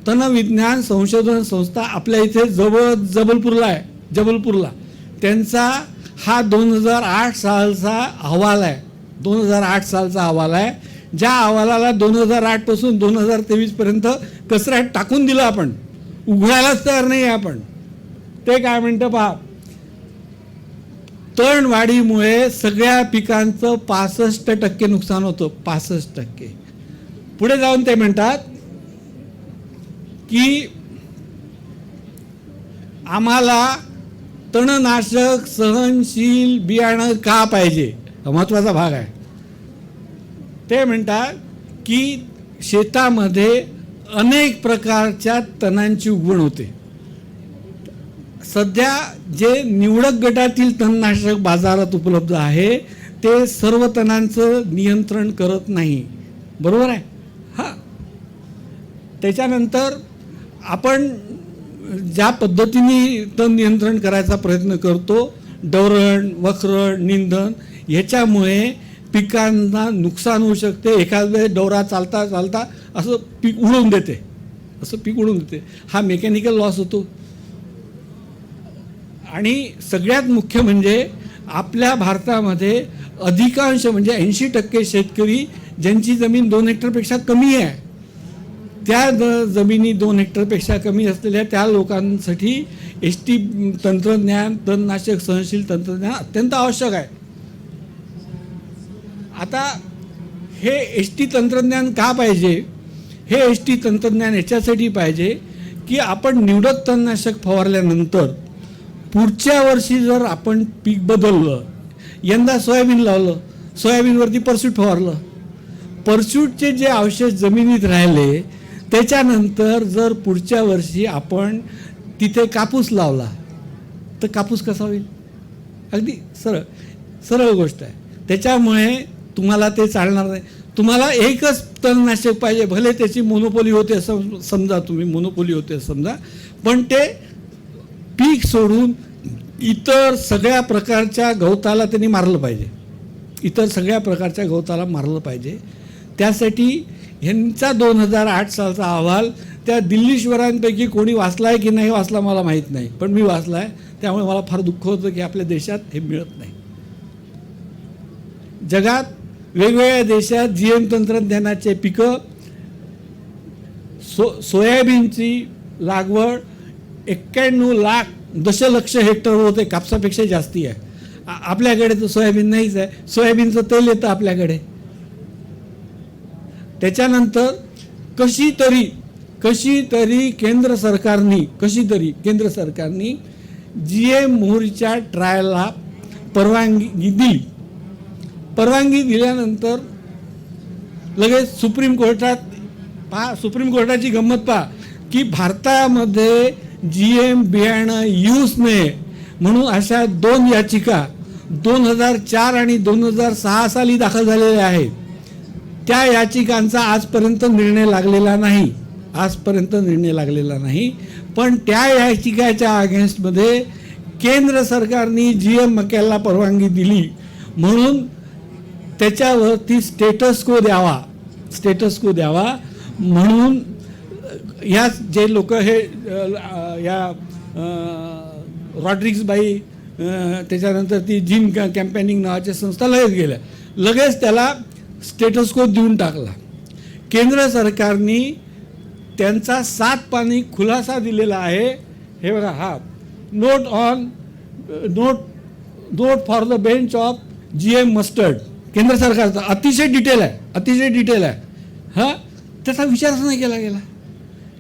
तणविज्ञान संशोधन संस्था आपल्या इथे जबलपूरला त्यांचा हा 2008 सालचा अहवाल आहे. ज्या अहवालाला 2008 पासून 2023 पर्यंत कचऱ्यात टाकून दिलं, आपण उघडायलाच तयार नाही आहे. आपण ते काय म्हणतं पहा, तणवाढीमुळे सगळ्या पिकांचं 65% नुकसान होतं. 65%. पुढे जाऊन ते म्हणतात की आम्हाला तणनाशक सहनशील बियाणं का पाहिजे, हा महत्त्वाचा भाग आहे. ते म्हणतात की शेतामध्ये अनेक प्रकारच्या तणांची उगवण होते. सध्या जे निवडक गटातील तणनाशक बाजारात उपलब्ध आहे ते सर्व तणांचं नियंत्रण करत नाही. बरोबर आहे? हां. त्याच्यानंतर आपण ज्या पद्धतीने तण नियंत्रण करायचा प्रयत्न करतो, डवरण, वखरण, निंदन, याच्यामुळे पिकांना नुकसान होऊ शकते. एखाद वेळेस डवरा चालता असं पीक उडवून देते. हा मेकॅनिकल लॉस होतो. आणि सगळ्यात मुख्य म्हणजे आपल्या भारतामध्ये अधिकांश म्हणजे 80% शेतकरी ज्यांची जमीन 2 हेक्टरपेक्षा कमी आहे, त्या जमिनी 2 हेक्टरपेक्षा कमी असलेल्या त्या लोकांसाठी HT तंत्रज्ञान, तणनाशक सहनशील तंत्रज्ञान अत्यंत आवश्यक आहे. आता हे HT तंत्रज्ञान का पाहिजे? हे HT तंत्रज्ञान याच्यासाठी पाहिजे की आपण निवडक तणनाशक फवारल्यानंतर पुढच्या वर्षी जर आपण पीक बदललं, यंदा सोयाबीन लावलं, सोयाबीनवरती परसूट फवारलं, परसूटचे जे अवशेष जमिनीत राहिले त्याच्यानंतर जर पुढच्या वर्षी आपण तिथे कापूस लावला तर कापूस कसा होईल? अगदी सरळ गोष्ट आहे. त्याच्यामुळे तुम्हाला ते चालणार नाही. तुम्हाला एकच तणनाशक पाहिजे, भले त्याची मोनोपोली होते असं समजा, पण ते पीक सोडून इतर सगळ्या प्रकारच्या गवताला त्यांनी मारलं पाहिजे. त्यासाठी ह्यांचा 2008 सालचा अहवाल त्या दिल्लीश्वरांपैकी कोणी वाचला आहे की नाही वाचला मला माहीत नाही, पण मी वाचला आहे. त्यामुळे मला फार दुःख होतं की आपल्या देशात हे मिळत नाही. जगात वेगवेगळ्या देशात GM तंत्रज्ञानाचे पिकं, सोयाबीनची लागवड 91 लाख दशलक्ष हेक्टर होते, कापसापेक्षा जास्ती आहे. आपल्याकडे तर सोयाबीन नाहीच आहे. सोयाबीनचं तेल येतं आपल्याकडे. त्याच्यानंतर कशी तरी केंद्र सरकारनी GM मोहरीच्या ट्रायलला परवानगी दिली. परवानगी दिल्यानंतर लगेच सुप्रीम कोर्टात पहा, सुप्रीम कोर्टाची गंमत पहा की भारतामध्ये GM बियाणं यूज नये म्हणून अशा 2 याचिका 2004 आणि 2006 साली दाखल झालेल्या आहेत. त्या याचिकांचा आजपर्यंत निर्णय लागलेला नाही, आजपर्यंत निर्णय लागलेला नाही. पण त्या याचिकाच्या अगेन्स्टमध्ये केंद्र सरकारने GM मक्याला परवानगी दिली म्हणून त्याच्यावरती स्टेटस को द्यावा म्हणून ह्या जे लोक हे या रॉड्रिग्स बाई त्याच्यानंतर ती जीन कॅम्पेनिंग नावाच्या संस्था लगेच त्याला स्टेटस को देऊन टाकला. केंद्र सरकारने त्यांचा 7 पानी खुलासा दिलेला आहे. हे बघा, हा note for the bench of GM mustard, केंद्र सरकारचा अतिशय डिटेल आहे. हा, त्याचा विचारच नाही केला गेला.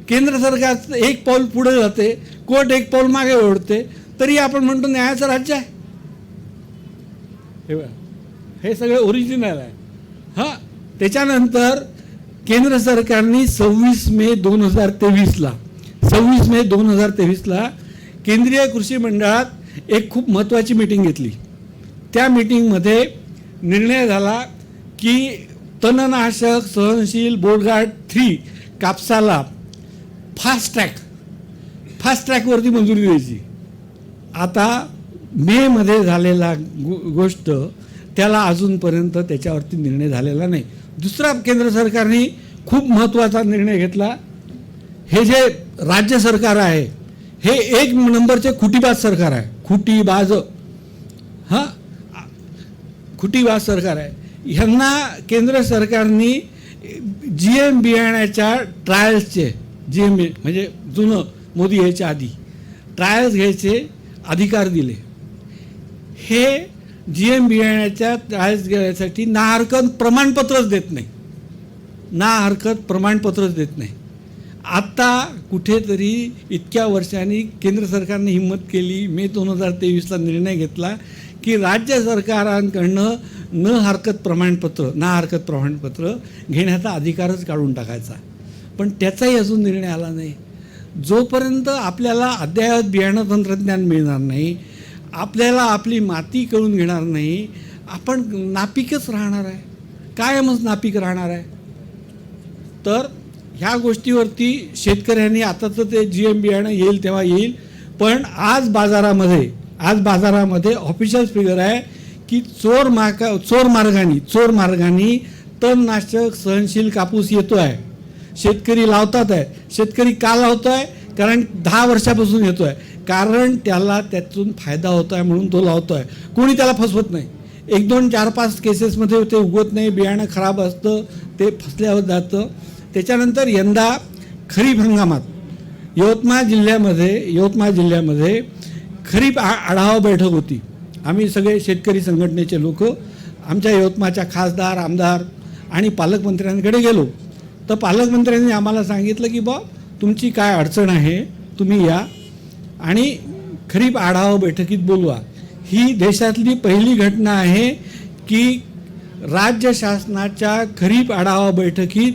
केंद्र सरकार एक पाऊल पुढे जाते, कोर्ट एक पाऊल मागे ओढते, तरी आपण म्हणतो न्यायाचं राज्य आहे. हे बघा, हे सगळे ओरिजिनल आहे. हां, त्याच्यानंतर केंद्र सरकारने 26 मे 2023ला केंद्रीय कृषी मंडळात एक खूप महत्त्वाची मीटिंग घेतली. त्या मीटिंगमध्ये निर्णय झाला की तणनाशक सहनशील बोर्डगार्ड 3 कापसाला फास्ट ट्रॅकवरती मंजुरी द्यायची. आता मेमध्ये झालेला गोष्ट त्याला अजूनपर्यंत त्याच्यावरती निर्णय झालेला नाही. दुसरा केंद्र सरकारने खूप महत्त्वाचा निर्णय घेतला. हे जे राज्य सरकार आहे हे 1 नंबरचे खुटीबाज सरकार आहे. खुटीबाज सरकार आहे. ह्यांना केंद्र सरकारने GM बियाण्याच्या ट्रायल्सचे, GM म्हणजे जुनं मोदी यायच्या आधी ट्रायल्स घ्यायचे अधिकार दिले. हे GM बियाण्याच्या ट्रायल्स घ्यायसाठी ना हरकत प्रमाणपत्रच देत नाही. आता कुठेतरी इतक्या वर्षांनी केंद्र सरकारने हिंमत केली. मे 2023ला निर्णय घेतला की राज्य सरकारांकडनं ना हरकत प्रमाणपत्र घेण्याचा अधिकारच काढून टाकायचा. पण त्याचाही अजून निर्णय आला नाही. जोपर्यंत आपल्याला अद्ययावत बियाणं तंत्रज्ञान मिळणार नाही, आपल्याला आपली माती कळून घेणार नाही, आपण नापीकच राहणार आहे, कायमच नापीक राहणार आहे. तर ह्या गोष्टीवरती शेतकऱ्यांनी आता तर ते GM बियाणं येईल तेव्हा येईल, पण आज बाजारामध्ये ऑफिशियल फिगर आहे की चोर मार्गाने तणनाशक सहनशील कापूस येतो आहे. शेतकरी लावतात आहे. शेतकरी का लावतो आहे? कारण 10 वर्षापासून येतो आहे. कारण त्याला त्यातून फायदा होतो आहे म्हणून तो लावतो आहे. कोणी त्याला फसवत नाही. 1, 2, 4, 5 केसेसमध्ये ते उगवत नाही, बियाणं खराब असतं, ते फसल्यावर जातं. त्याच्यानंतर यंदा खरीप हंगामात यवतमाळ जिल्ह्यामध्ये खरीप आढावा बैठक होती. आम्ही सगळे शेतकरी संघटनेचे लोक आमच्या यवतमाळच्या खासदार, आमदार आणि पालकमंत्र्यांकडे गेलो. तर पालकमंत्र्यांनी आम्हाला सांगितलं की तुमची काय अडचण आहे, तुम्ही या आणि खरीप आढावा बैठकीत बोलवा. ही देशातली पहिली घटना आहे की राज्य शासनाच्या खरीप आढावा बैठकीत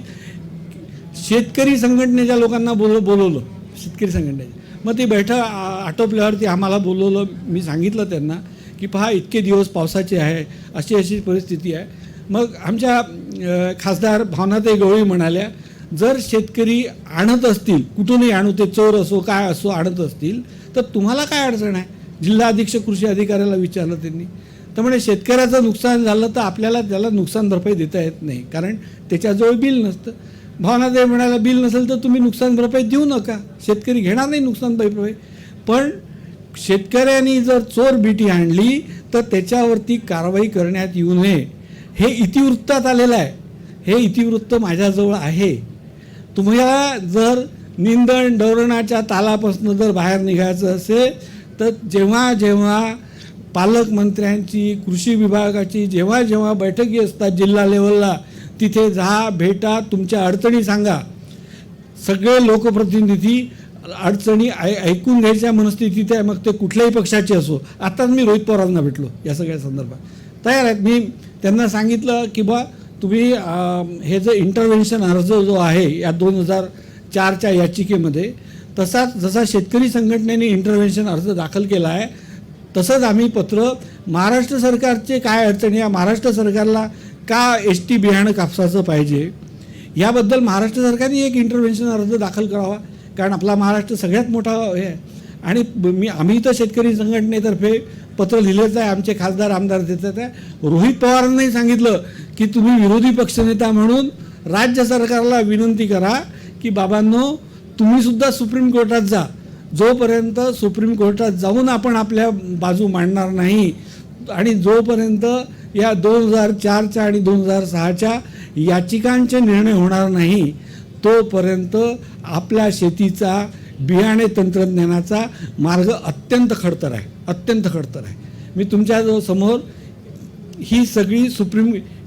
शेतकरी संघटनेच्या लोकांना बोलवलं. शेतकरी संघटनेच्या मग ती बैठक आटोपल्यावरती आम्हाला बोलवलं. मी सांगितलं त्यांना की पहा, इतके दिवस पावसाचे आहे, अशी परिस्थिती आहे. मग आमच्या खासदार भावनाताई गवळी म्हणाल्या, जर शेतकरी आणत असतील, कुठूनही आणू, ते चोर असो काय असो, आणत असतील तर तुम्हाला काय अडचण आहे? जिल्हा अधीक्षक कृषी अधिकाऱ्याला विचारलं त्यांनी. तर म्हणे शेतकऱ्याचं नुकसान झालं तर आपल्याला त्याला नुकसान भरपाई देता येत नाही, कारण त्याच्याजवळ बिल नसतं. भावनाताई म्हणाला, बिल नसेल तर तुम्ही नुकसान भरपाई देऊ नका, शेतकरी घेणार नाही नुकसान भरपाई. पण शेतकऱ्यांनी जर चोर बिटी आणली तर त्याच्यावरती कारवाई करण्यात येऊ नये, हे इतिवृत्तात आलेलं आहे. हे इतिवृत्त माझ्याजवळ आहे. तुम्हाला जर निंदण डवरणाच्या तालापासून जर बाहेर निघायचं असेल तर जेव्हा पालकमंत्र्यांची, कृषी विभागाची जेव्हा बैठकी असतात जिल्हा लेवलला, तिथे जा, भेटा, तुमच्या अडचणी सांगा. सगळे लोकप्रतिनिधी अडचणी ऐकून घ्यायच्या मनस्थितीत आहे, मग ते कुठल्याही पक्षाचे असो. आताच मी रोहित पवारांना भेटलो या सगळ्या संदर्भात, तयार आहेत. मी त्यांना सांगितलं की तुम्ही हे जो इंटरव्हेन्शन अर्ज जो आहे या 2004च्या याचिकेमध्ये, जसा शेतकरी संघटनेने इंटरव्हेन्शन अर्ज दाखल केला आहे तसंच आम्ही पत्र महाराष्ट्र सरकारचे काय अडचणी आहे, महाराष्ट्र सरकारला का ST बियाणं कापसाचं पाहिजे याबद्दल महाराष्ट्र सरकारने एक इंटरव्हेन्शन अर्ज दाखल करावा, कारण आपला महाराष्ट्र सगळ्यात मोठा हे आहे. आणि आम्ही तर शेतकरी संघटनेतर्फे पत्र लिहिलेच आहे, आमचे खासदार आमदार देतात आहे. रोहित पवारांनाही सांगितलं की तुम्ही विरोधी पक्षनेता म्हणून राज्य सरकारला विनंती करा की बाबांनो तुम्हीसुद्धा सुप्रीम कोर्टात जा. जोपर्यंत सुप्रीम कोर्टात जाऊन आपण आपल्या बाजू मांडणार नाही आणि जोपर्यंत या 2004च्या आणि 2006च्या याचिकांचे निर्णय होणार नाही तोपर्यंत आपल्या शेतीचा बियाणे तंत्रज्ञानाचा मार्ग अत्यंत खडतर आहे. मी तुमच्या समोर ही सगळी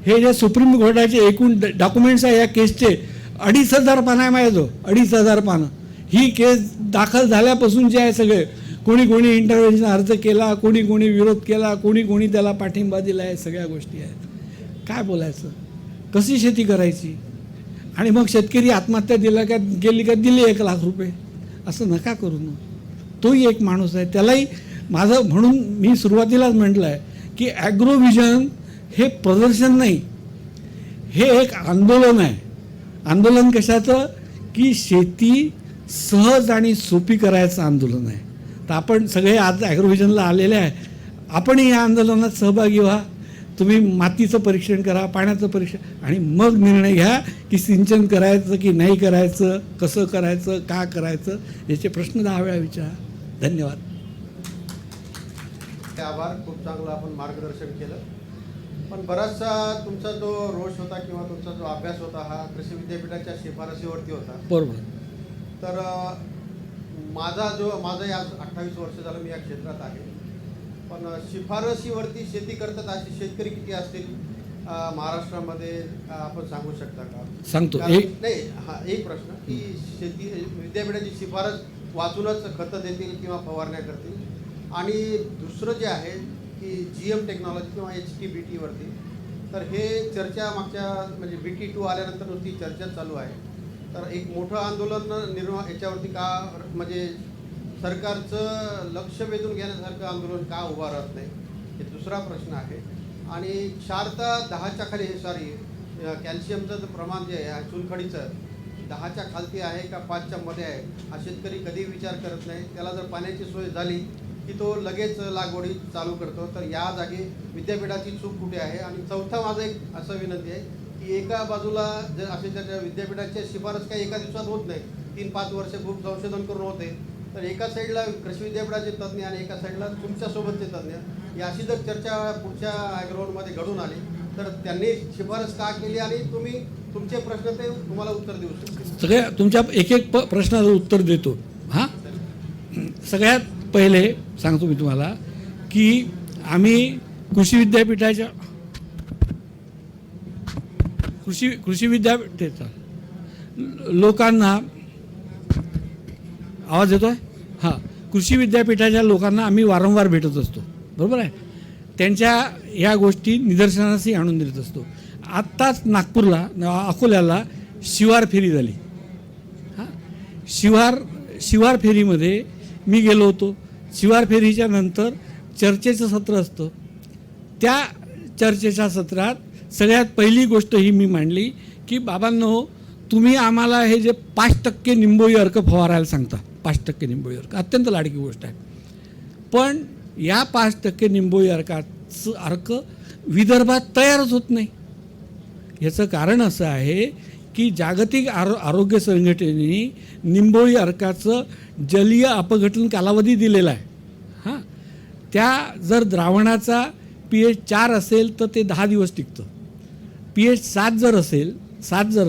हे जे सुप्रीम कोर्टाचे एकूण डॉक्युमेंट्स आहे या केसचे 2,500 पानं आहे माझ्याजवळ. 2,500 पानं. ही केस दाखल झाल्यापासून जे आहे सगळे कोणी इंटरव्हेन्शन अर्ज केला, कोणी विरोध केला, कोणी त्याला पाठिंबा दिला आहे, सगळ्या गोष्टी आहेत. काय बोलायचं, कशी शेती करायची. आणि मग शेतकरी आत्महत्या गेली का दिले 1 लाख रुपये. असं नका करू ना. तोही एक माणूस आहे, त्यालाही माझं म्हणून मी सुरुवातीलाच म्हटलं आहे की ॲग्रोव्हिजन हे प्रदर्शन नाही, हे एक आंदोलन आहे. आंदोलन कशाचं की शेती सहज आणि सोपी करायचं आंदोलन आहे. तर आपण सगळे आज ॲग्रोव्हिजनला आलेले आहे, आपणही या आंदोलनात सहभागी व्हा. तुम्ही मातीचं परीक्षण करा, पाण्याचं परीक्षण, आणि मग निर्णय घ्या की सिंचन करायचं की नाही करायचं, कसं करायचं, का करायचं, याचे प्रश्न 10 वेळा विचारा. धन्यवाद. आभार. खूप चांगलं आपण मार्गदर्शन केलं. पण बराचसा तुमचा जो रोष होता किंवा तुमचा जो अभ्यास होता हा कृषी विद्यापीठाच्या शिफारसीवरती होता. बरोबर. तर माझं या 28 वर्ष झालं मी या क्षेत्रात आहे. पण शिफारसीवरती शेती करतात असे शेतकरी किती असतील महाराष्ट्रामध्ये, आपण सांगू शकता का? सांगतो. नाही, हा एक प्रश्न की शेती विद्यापीठाची शिफारस वाचूनच खतं देतील किंवा फवारण्या करतील. आणि दुसरं जे आहे की GM टेक्नॉलॉजी किंवा HTBT वरती, तर हे चर्चा मागच्या म्हणजे BT2 आल्यानंतर नुसती चर्चा चालू आहे. तर एक मोठं आंदोलन याच्यावरती का, म्हणजे सरकारचं लक्ष वेधून घेण्यासारखं आंदोलन का उभा राहत नाही, हे दुसरा प्रश्न आहे. आणि क्षारता 10च्या खाली, कॅल्शियमचं जे प्रमाण जे आहे चुनखडीचं 10च्या खालती आहे का 5च्या मध्ये आहे, हा शेतकरी कधी विचार करत नाही. त्याला जर पाण्याची सोय झाली की तो लगेच लागवडी चालू करतो. तर या जागी विद्यापीठाची चूक कुठे आहे? आणि चौथा माझं एक असं विनंती आहे की एका बाजूला जर असे त्याच्या विद्यापीठाच्या शिफारस काही एका दिवसात होत नाही, 3-5 वर्ष खूप संशोधन करून होते. तर एका साईडला कृषी विद्यापीठाचे तज्ज्ञ आणि एका साईडला तुमच्यासोबतचे तज्ज्ञ, या अशी जर चर्चा पुढच्या ॲग्रोमध्ये घडून आली तर त्यांनी शिफारस का केली आणि तुम्ही तुमचे प्रश्न ते तुम्हाला उत्तर देऊ शकतील. सगळ्या तुमच्या एक प्रश्नाचं उत्तर देतो. हां, सगळ्यात पहिले सांगतो मी तुम्हाला की आम्ही कृषी विद्यापीठाच्या कृषी विद्यापीठाचा लोकांना आवाज येतोय. हां, कृषी विद्यापीठाच्या लोकांना आम्ही वारंवार भेटत असतो, बरोबर आहे. त्यांच्या या गोष्टी निदर्शनासही आणून देत असतो. आत्ताच नागपूरला, अकोल्याला शिवार फेरी झाली. हां, शिवार फेरीमध्ये मी गेलो होतो. शिवार फेरीच्या नंतर चर्चेचं सत्र असतं. त्या चर्चेच्या सत्रात सगळ्यात पहिली गोष्ट ही मी मांडली की बाबांनो, तुम्ही आम्हाला हे जे 5% निंबोळी अर्क फवारायला सांगता, 5% निंबोळी अर्क अत्यंत लाडकी गोष्ट आहे. पण या 5% निंबोळी अर्काचं अर्क विदर्भात तयारच होत नाही. याचं कारण असं आहे की जागतिक आरोग्य संघटनेने निंबोळी अर्काचं जलीय अपघटन कालावधी दिलेला आहे. हां, त्या जर द्रावणाचा pH 4 असेल तर ते 10 दिवस टिकतं. pH 7 जर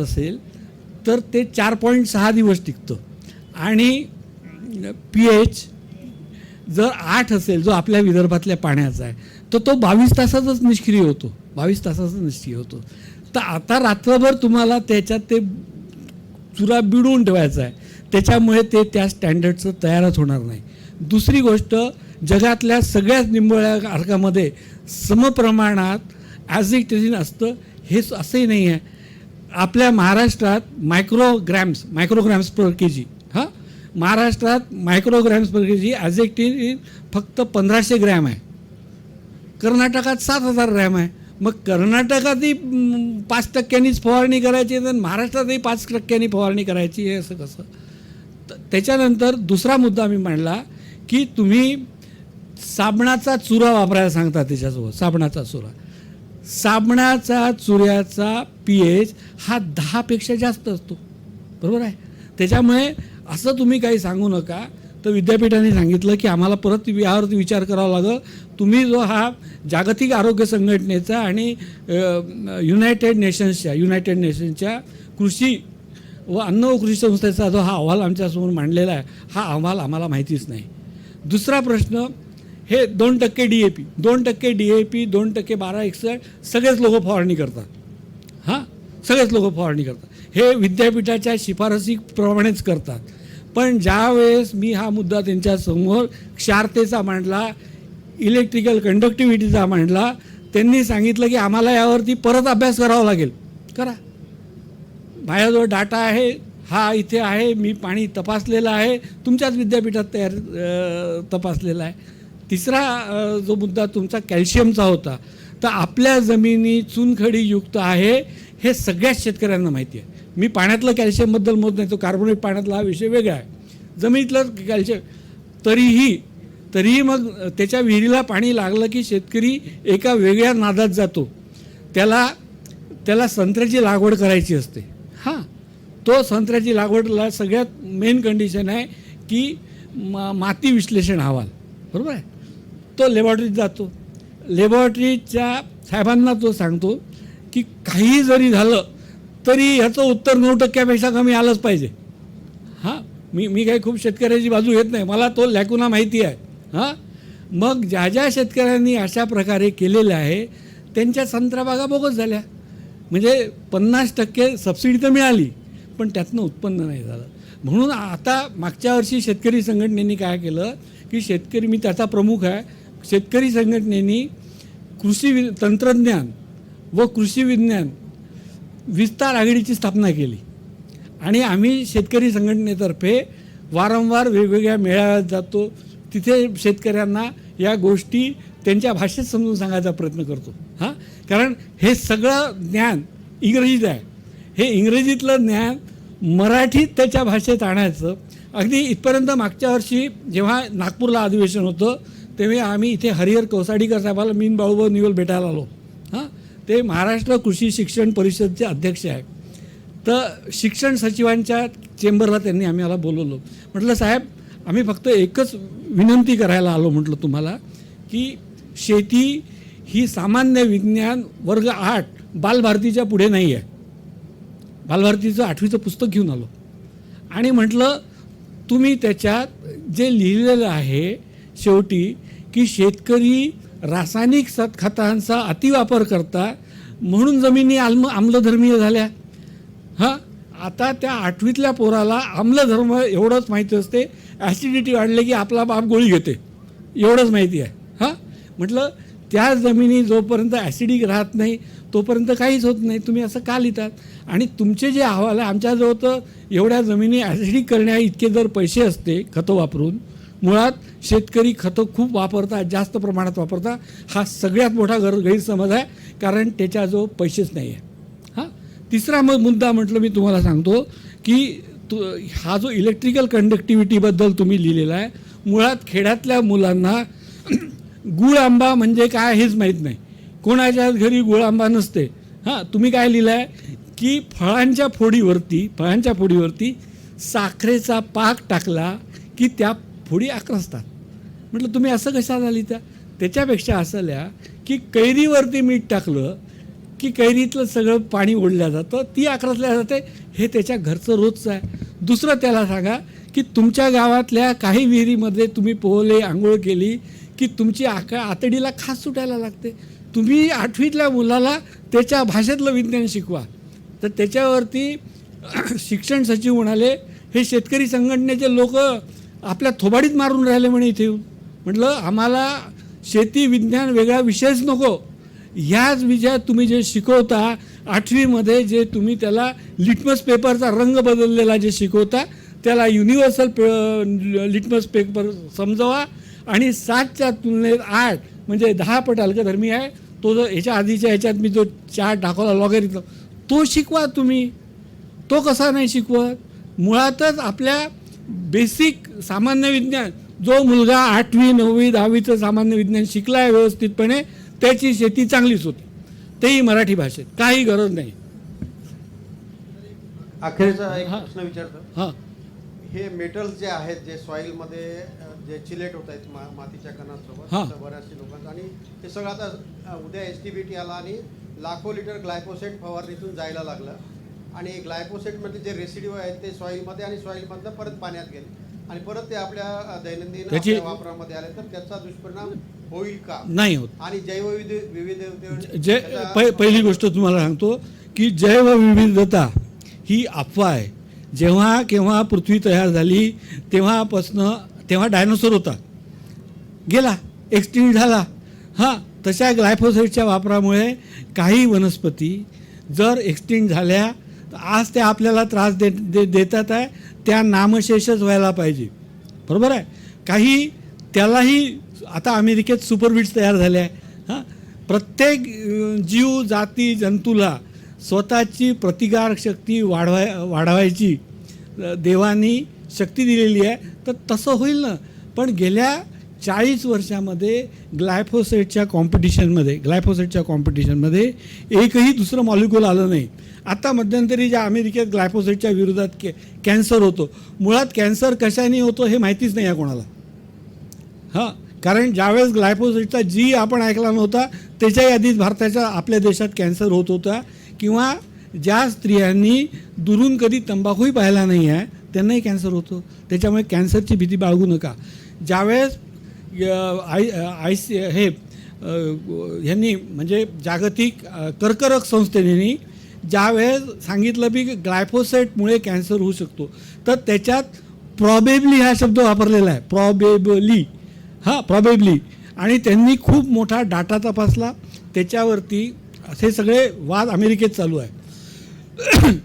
असेल तर ते 4.6 दिवस टिकतं. आणि pH जर 8 असेल, जो आपल्या विदर्भातल्या पाण्याचा आहे, तर तो 22 तासातच निष्क्रिय होतो. तर आता रात्रभर तुम्हाला त्याच्यात ते चुरा बिडवून ठेवायचा आहे, त्याच्यामुळे ते त्या स्टँडर्डचं तयारच होणार नाही. दुसरी गोष्ट, जगातल्या सगळ्याच निंबोळ्या अर्कामध्ये समप्रमाणात ॲझिटेरिन असतं, असंही नाही आहे. आपल्या महाराष्ट्रात मायक्रोग्रॅम्स पर के जी, हां, महाराष्ट्रात मायक्रोग्रॅम्स पर के जी ॲज ए टी फक्त 1500 ग्रॅम आहे. कर्नाटकात 7000 ग्रॅम आहे. मग कर्नाटकातही 5%नीच फवारणी करायची तर महाराष्ट्रातही 5%नी फवारणी करायची, हे असं कसं? त्याच्यानंतर दुसरा मुद्दा मी मांडला की तुम्ही साबणाचा चुरा वापरायला सांगता. त्याच्यासोबत साबणाचा चुऱ्याचा pH हा 10पेक्षा जास्त असतो, बरोबर आहे. त्याच्यामुळे असं तुम्ही काही सांगू नका. तर विद्यापीठाने सांगितलं की आम्हाला परत यावरती विचार करावा लागेल. तुम्ही जो हा जागतिक आरोग्य संघटनेचा आणि युनायटेड नेशन्सच्या कृषी व अन्न व कृषी संस्थेचा जो हा अहवाल आमच्यासमोर मांडलेला आहे, हा अहवाल आम्हाला माहितीच नाही. दुसरा प्रश्न, हे 2% DAP, 2% DAP, 2% 1261 सगळेच लोक फवारणी करतात. हां, सगळेच लोक फवारणी करतात. हे विद्यापीठाच्या शिफारसीप्रमाणेच करतात. पण ज्यावेळेस मी हा मुद्दा त्यांच्यासमोर क्षारतेचा मांडला, इलेक्ट्रिकल कंडक्टिव्हिटीचा मांडला, त्यांनी सांगितलं की आम्हाला यावरती परत अभ्यास करावा लागेल. करा, माझ्याजवळ डाटा आहे, हा इथे आहे, मी पाणी तपासलेलं आहे, तुमच्याच विद्यापीठात तपासलेला आहे. तिसरा जो मुद्दा तुमचा कॅल्शियमचा होता, तर आपल्या जमिनी चुनखडीयुक्त आहे हे सगळ्याच शेतकऱ्यांना माहिती आहे. मी पाण्यातलं कॅल्शियमबद्दल बोलत नाही, तो कार्बोनेट पाण्यातला हा विषय वेगळा आहे. जमिनीतलं कॅल्शियम तरीही मग त्याच्या विहिरीला पाणी लागलं की शेतकरी एका वेगळ्या नादात जातो. त्याला संत्र्याची लागवड करायची असते. हां, तो संत्र्याची लागवडला सगळ्यात मेन कंडिशन आहे की माती विश्लेषण अहवाल, बरोबर आहे. तो लॅबॉरेटरीत जातो. लॅबॉरेटरीच्या साहेबांना तो सांगतो की काही जरी झालं तरी ह्याचं उत्तर 9%पेक्षा कमी आलंच पाहिजे. हां, मी काही खूप शेतकऱ्याची बाजू घेत नाही, मला तो लॅकुना माहिती आहे. हां, मग ज्या शेतकऱ्यांनी अशा प्रकारे केलेलं आहे त्यांच्या संत्र्याबागा बोगस झाल्या. म्हणजे 50% सबसिडी तर मिळाली पण त्यातनं उत्पन्न नाही झालं. म्हणून आता मागच्या वर्षी शेतकरी संघटनेने काय केलं की मी त्याचा प्रमुख आहे, शेतकरी संघटनेने कृषी तंत्रज्ञान व कृषी विज्ञान विस्तार आघाडीची स्थापना केली. आणि आम्ही शेतकरी संघटनेतर्फे वारंवार वेगवेगळ्या मेळाव्यात जातो, तिथे शेतकऱ्यांना या गोष्टी त्यांच्या भाषेत समजून सांगायचा प्रयत्न करतो. हां, कारण हे सगळं ज्ञान इंग्रजीत आहे. हे इंग्रजीतलं ज्ञान मराठीत त्याच्या भाषेत आणायचं. अगदी इथपर्यंत मागच्या वर्षी जेव्हा नागपूरला अधिवेशन होतं तेव्हा आम्ही इथे हरिहर कौसाडीकर साहेबाला मीन बाळूभाऊ निवल भेटायला आलो. हां, ते महाराष्ट्र कृषी शिक्षण परिषदचे अध्यक्ष आहे. तर शिक्षण सचिवांच्या चेंबरला त्यांनी आम्हाला बोलवलं. म्हटलं साहेब, आम्ही फक्त एकच विनंती करायला आलो म्हटलं तुम्हाला की शेती ही सामान्य विज्ञान वर्ग 8 बालभारतीच्या पुढे नाही आहे. बालभारतीचं 8वीचं पुस्तक घेऊन आलो आणि म्हटलं तुम्ही त्याच्यात जे लिहिलेलं आहे शेवटी की शेतकरी रासायनिक खतांचा अतिवापर करता म्हणून जमिनी आम्लधर्मीय झाल्या. हां, आता त्या 8वीतल्या पोराला आम्लधर्म एवढंच माहिती असते, ॲसिडिटी वाढले की आपला बाप गोळी घेते, एवढंच माहिती आहे. हां, म्हटलं त्या जमिनी जोपर्यंत ॲसिडिक राहत नाही तोपर्यंत काहीच होत नाही. तुम्ही असं का लिहितात? आणि तुमचे जे अहवाल आहे, आमच्याजवळ तर एवढ्या जमिनी ॲसिडिक करण्या इतके जर पैसे असते खतं वापरून, मुळात शेतकरी खतं खूप वापरतात, जास्त प्रमाणात वापरतात. हा सगळ्यात मोठा गैरसमज आहे, कारण त्याच्याजवळ पैसेच नाही आहे. हां, तिसरा मुद्दा म्हटलं मी तुम्हाला सांगतो की हा जो इलेक्ट्रिकल कंडक्टिव्हिटीबद्दल तुम्ही लिहिलेला आहे, मुळात खेड्यातल्या मुलांना गुळ आंबा म्हणजे काय हेच माहीत नाही. कोणाच्या घरी गुळ आंबा नसते. हां, तुम्ही काय लिहिलं आहे की फळांच्या फोडीवरती साखरेचा पाक टाकला की त्या फोडी आक्रसतात. म्हटलं तुम्ही असं कशाला लिहिता? त्याच्यापेक्षा असं लिहा की कैरीवरती मीठ टाकलं की कैरीतलं सगळं पाणी ओढलं जातं, ती आक्रसल्या जाते. हे त्याच्या घरचं रोजचं आहे. दुसरं त्याला सांगा की तुमच्या गावातल्या काही विहिरीमध्ये तुम्ही पोहले, आंघोळ केली की तुमची आतडीला खास सुटायला लागते. तुम्ही 8वीतल्या मुलाला त्याच्या भाषेतलं विज्ञान शिकवा. तर त्याच्यावरती शिक्षण सचिव म्हणाले हे शेतकरी संघटनेचे लोक आपल्या थोबाडीत मारून राहिले म्हणे इथे येऊन. म्हटलं आम्हाला शेती विज्ञान वेगळा विषयच नको, ह्याच विषयात तुम्ही जे शिकवता 8वीमध्ये जे तुम्ही त्याला लिटमस पेपरचा रंग बदललेला जे शिकवता त्याला युनिव्हर्सल लिटमस पेपर समजावा आणि 7च्या तुलनेत 8 म्हणजे 10 पट अल्कधर्मी आहे. तो जो ह्याच्या आधीच्या ह्याच्यात मी जो चार्ट दाखवला लॉगॅरिथम तो शिकवा तुम्ही. तो कसा नाही शिकवत? मुळातच आपल्या बेसिक सामान्य विज्ञान जो मुलगा 8वी 9वी 10वीचं सामान्य विज्ञान शिकला आहे व्यवस्थितपणे त्याची शेती चांगलीच होती, तेही मराठी भाषेत. काही गरज नाही. अखेरचा एक हा. प्रश्न विचारतो. हां हे मेटल्स जे आहेत जे सॉईलमध्ये जे चिलेट होत आहेत मातीच्या कणांसोबत हा. असं बऱ्याचशे लोकांचं, आणि ते सगळं आता उद्या STBT आला आणि लाखो लिटर ग्लायफोसेट फवारणीतून जायला लागलं आणि ग्लायफोसेटमध्ये जे रेसिड्यू आहेत ते सॉईलमध्ये आणि सॉईलमधनं परत पाण्यात गेले आणि परत ते आपल्या दैनंदिन त्याची- आपल्या वापरामध्ये आले, तर त्याचा दुष्परिणाम होईल का? नाही होत. आणि जैवविविधतेवर जे पहिली गोष्ट तुम्हाला सांगतो की जैवविविधता ही अफवा आहे. जेव्हा केव्हा पृथ्वी तयार झाली तेव्हा डायनोसॉर होता, गेला, एक्सटिंक्ट झाला. हां, तशा ग्लायफोसेटच्या वापरामुळे काही वनस्पती जर एक्सटिंक्ट झाल्या तर आज त्या आपल्याला त्रास देतात आहे, त्या नामशेषच व्हायला पाहिजे. बरोबर आहे. काही त्यालाही आता अमेरिकेत सुपरवीड्स तयार झाले आहे. हां, प्रत्येक जीव जाती जंतूला स्वतःची प्रतिकारक शक्ती वाढवायची देवानी शक्ती दिलेली आहे, तर तसं होईल ना. पण गेल्या 40 वर्षामध्ये ग्लायफोसेटच्या कॉम्पिटिशनमध्ये एकही दुसरं मॉलिक्यूल आलं नाही. आता मध्यंतरी ज्या अमेरिकेत ग्लायफोसेटच्या विरोधात कॅन्सर होतो, मुळात कॅन्सर कशाने होतो हे माहितीच नाही आहे कोणाला. हां, कारण ज्यावेळेस ग्लायफोसेटचा जी आपण ऐकला नव्हता त्याच्याही आधीच आपल्या देशात कॅन्सर होत होता. किंवा ज्या स्त्रियांनी दुरून कधी तंबाखूही पाहिला नाही आहे त्यांनाही कॅन्सर होतो. त्याच्यामुळे कॅन्सरची भीती बाळगू नका. ज्यावेळेस ह्यांनी म्हणजे जागतिक कर्करोग संस्थेने ज्यावेळेस सांगितलं की ग्लायफोसेटमुळे कॅन्सर होऊ शकतो, तर त्याच्यात प्रॉबेबली हा शब्द वापरलेला आहे, प्रॉबेबली. आणि त्यांनी खूप मोठा डाटा तपासला त्याच्यावरती. असे सगळे वाद अमेरिकेत चालू आहे.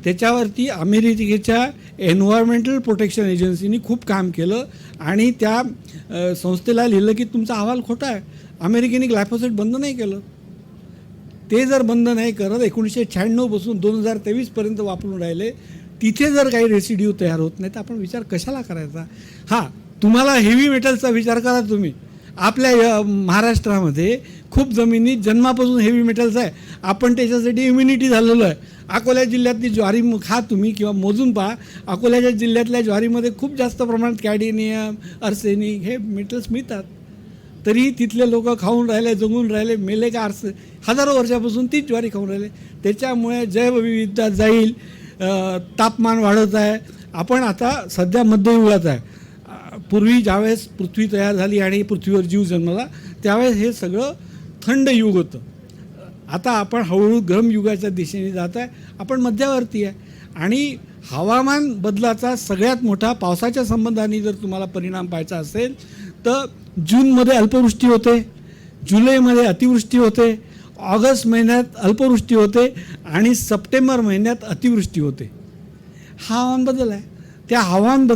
त्याच्यावरती अमेरिकेच्या एन्व्हायरमेंटल प्रोटेक्शन एजन्सीनी खूप काम केलं आणि त्या संस्थेला लिहिलं की तुमचा अहवाल खोटा आहे. अमेरिकेने ग्लायफोसेट बंद नाही केलं. ते जर बंद नाही करत 1996 पासून 2023पर्यंत वापरून राहिले, तिथे जर काही रेसिड्यू तयार होत नाही तर आपण विचार कशाला करायचा? हां, तुम्हाला हेवी मेटलचा विचार करा तुम्ही. आपल्या महाराष्ट्रामध्ये खूप जमिनीत जन्मापासून हेवी मेटल्स आहे. आपण त्याच्यासाठी इम्युनिटी झालेलो आहे. अकोला जिल्ह्यातली ज्वारी खा तुम्ही किंवा मोजून पहा. अकोल्याच्या जिल्ह्यातल्या ज्वारीमध्ये खूप जास्त प्रमाणात कॅडमियम, आर्सेनिक हे मेटल्स मिळतात. तरी तिथले लोक खाऊन राहिले, जगून राहिले, मेले का हजारो वर्षापासून तीच ज्वारी खाऊन राहिले. त्याच्यामुळे जैवविविधता जाईल. तापमान वाढत आहे. आपण आता सध्या मध्ययुगात आहे. पूर्वी ज्यावेळेस पृथ्वी तयार झाली आणि पृथ्वीवर जीव जन्मला त्यावेळेस हे सगळं थंड युग होतं. आता आपण हळूहळू गरम युगाच्या दिशेने जात आहे. आपण मध्यावरती आहे. आणि हवामान बदलाचा सगळ्यात मोठा पावसाच्या संबंधाने जर तुम्हाला परिणाम पाहायचा असेल तर जूनमध्ये अल्पवृष्टी होते, जुलैमध्ये अतिवृष्टी होते, ऑगस्ट महिन्यात अल्पवृष्टी होते आणि सप्टेंबर महिन्यात अतिवृष्टी होते. हा हवामान बदल आहे. त्या हवामान